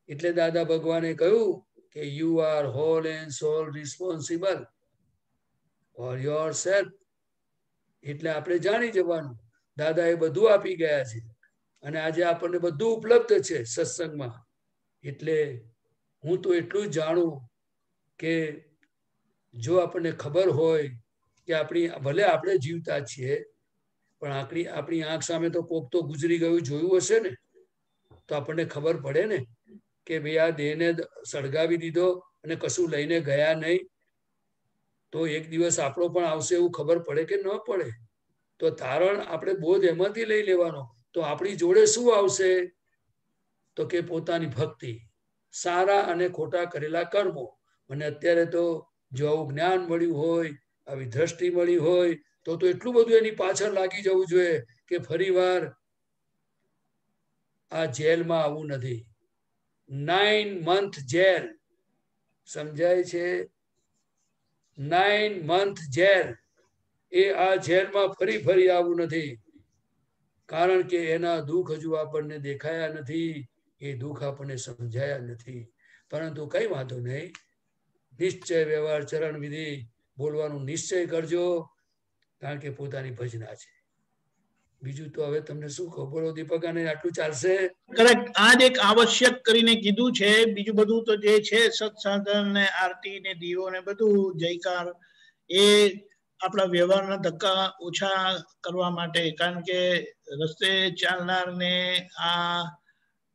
એટલે દાદા ભગવાને કહ્યું કે you are whole and sole responsible for your self. એટલે આપણે જાણી જવાનું દાદા એ બધું આપી ગયા છે, અને આજે આપણને બધું ઉપલબ્ધ છે સત્સંગમાં. એટલે હું તો એટલું જ જાણું કે જો આપણને ખબર હોય કે ભલે આપણે જીવતા છીએ, પણ આપણી આંખ સામે તો કોક તો ગુજરી ગયું જોયું હશે ને, તો આપણને ખબર પડે ને કે ભાઈ આ દેહને સળગાવી દીધો અને કશું લઈને ગયા નહીં, તો એક દિવસ આપણો પણ આવશે એવું ખબર પડે કે ન પડે? તો તારણ આપણે બોધ એમાંથી લઈ લેવાનો. તો આપણી જોડે શું આવશે? તો કે પોતાની ભક્તિ, સારા અને ખોટા કરેલા કર્મો. અને અત્યારે તો જો આવું જ્ઞાન મળ્યું હોય, આવી દ્રષ્ટિ મળી હોય, તો એટલું બધું એની પાછળ લાગી જવું જોઈએ કે ફરી વાર આ જેલમાં આવવું નથી. 9 month જેલ, સમજાય છે? 9 month જેલ, એ આ જેલમાં ફરી આવવું નથી. કારણ કે એના દુઃખ હજુ આપણને દેખાયા નથી, એ દુઃખ આપણને સમજાયા નથી. પરંતુ કઈ વાંધો નહીં, નિશ્ચય વ્યવહાર ચરણ વિધિ બોલવાનું નિશ્ચય કરજો, કારણ કે પોતાની ભજના છે. બીજું તો હવે તમને શું કહો, બોલો દીપક, અને આટલું ચાલશે? કરેક્ટ. આ જ એક આવશ્યક કરીને કીધું છે. બીજું બધું તો જે છે સત્સાધન ને આરતી ને દીવો ને બધું જયકાર, એ આપણા વ્યવહારના ધક્કા ઓછા કરવા માટે, કારણ કે રસ્તે ચાલનારને આ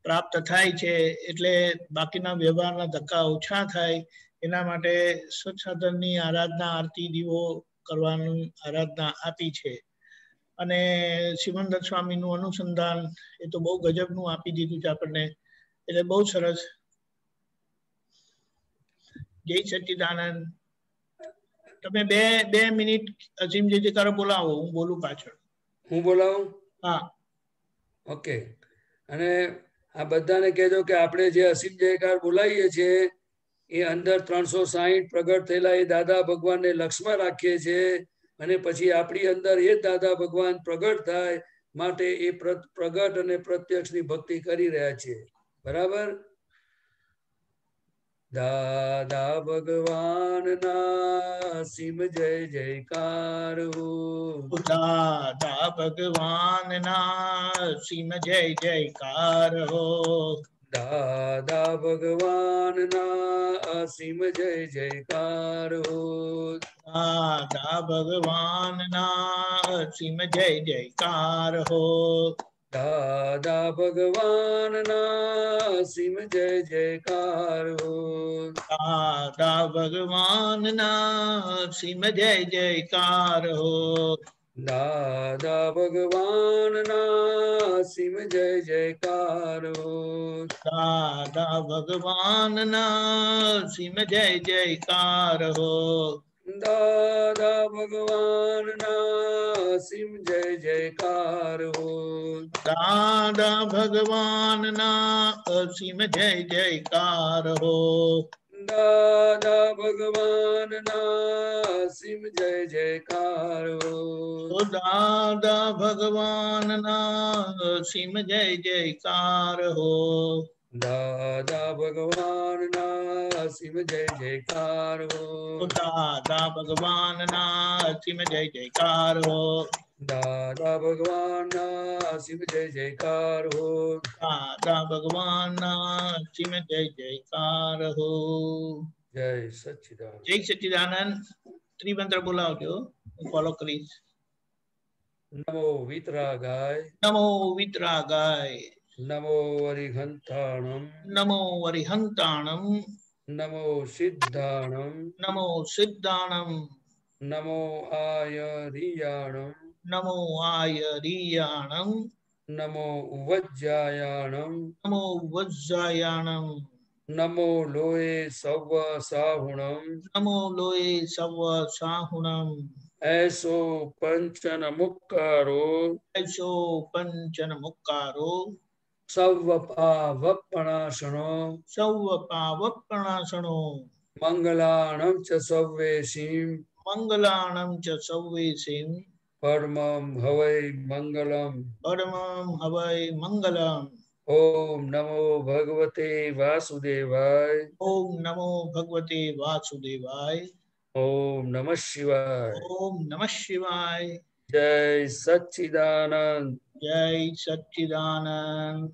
પ્રાપ્ત થાય છે, એટલે બાકીના વ્યવહારના ધક્કા ઓછા થાય એના માટે સત્સાધનની આરાધના, આરતી દીવો કરવાનું આરાધના આપી છે. અને સિમંદર સ્વામીનું અનુસંધાન એ તો બહુ ગજબનું આપી દીધું છે આપણને, એટલે બહુ સરસ. જય સચ્ચિદાનંદ. તમે બે મિનિટ અસીમ જે કરો બોલાવો, હું બોલું પાછળ. હું બોલાવું? હા, ઓકે. અને આ બધાને કહેજો કે આપણે જે અસીમ જયકાર બોલાવીએ છીએ એ અંદર 360 પ્રગટ થયેલા એ દાદા ભગવાનને લક્ષમાં રાખીએ છીએ, અને પછી આપણી અંદર એ દાદા ભગવાન પ્રગટ થાય માટે એ પ્રગટ અને પ્રત્યક્ષની ભક્તિ કરી રહ્યા છીએ. બરાબર? દાદા ભગવાનના અસીમ જય જયકાર હો. દાદા ભગવાનના અસીમ જય જયકાર હો. દાદા ભગવાનના અસીમ જય જયકાર હો. દાદા ભગવાનના અસીમ જય જયકાર હો. દાદા ભગવાનના અસીમ જય જયકાર હો. દાદા ભગવાનના અસીમ જય જયકાર હો. દાદા ભગવાનના અસીમ જય જયકાર હો. દાદા ભગવાનના અસીમ જય જયકાર હો. દાદા ભગવાન ના સિમ જય જયકાર હો દાદા ભગવાન ના અસીમ જય જયકાર હો દાદા ભગવાન ના સિમ જય જયકાર હો દાદા ભગવાન ના અસીમ જય જયકાર હો દાદા ભગવાન ના સિમ જય જયકાર હો દાદા ભગવાન ના અસીમ જય જયકાર હો દાદા ભગવાન ના સિમ જય જયકાર હો દાદા ભગવાન ના અસીમ જય જયકાર હો જય સચ્ચિદાનંદ જય સચ્ચિદાનંદ ત્રિમંત્ર બોલાવજો હું ફોલો કરીશ નમો વિતરાગાય નમો વિતરાગાય નમો અરિહંતાણમ નમો અરિહંતાણમ નમો સિદ્ધાણમ નમો સિદ્ધાણમ નમો આયરિયાણમ નમો આયરિયાણમ નમો ઉવજ્જાયાણમ નમો વજ્જાયાણમ નમો લોય સવ સાહુણમ નમો લોય સવ સાહુણમ એસો પંચન મુક્કારો એસો પંચન મુક્કારો સવ પાવપણાસણો સૌ પાવપણાસણો મંગલાણમ ચ સવ્વેશીમ મંગલાણમ ચ સૌવેસીમ પરમમ હવૈ મંગલમ પરમં હવૈ મંગલમ ઓમ નમો ભગવતે વાસુદેવાય ઓમ નમો ભગવતે વાસુદેવાય ઓમ નમઃ શિવાય ઓમ નમઃ શિવાય જય સચ્ચિદાનંદ જય સચ્ચિદાનંદ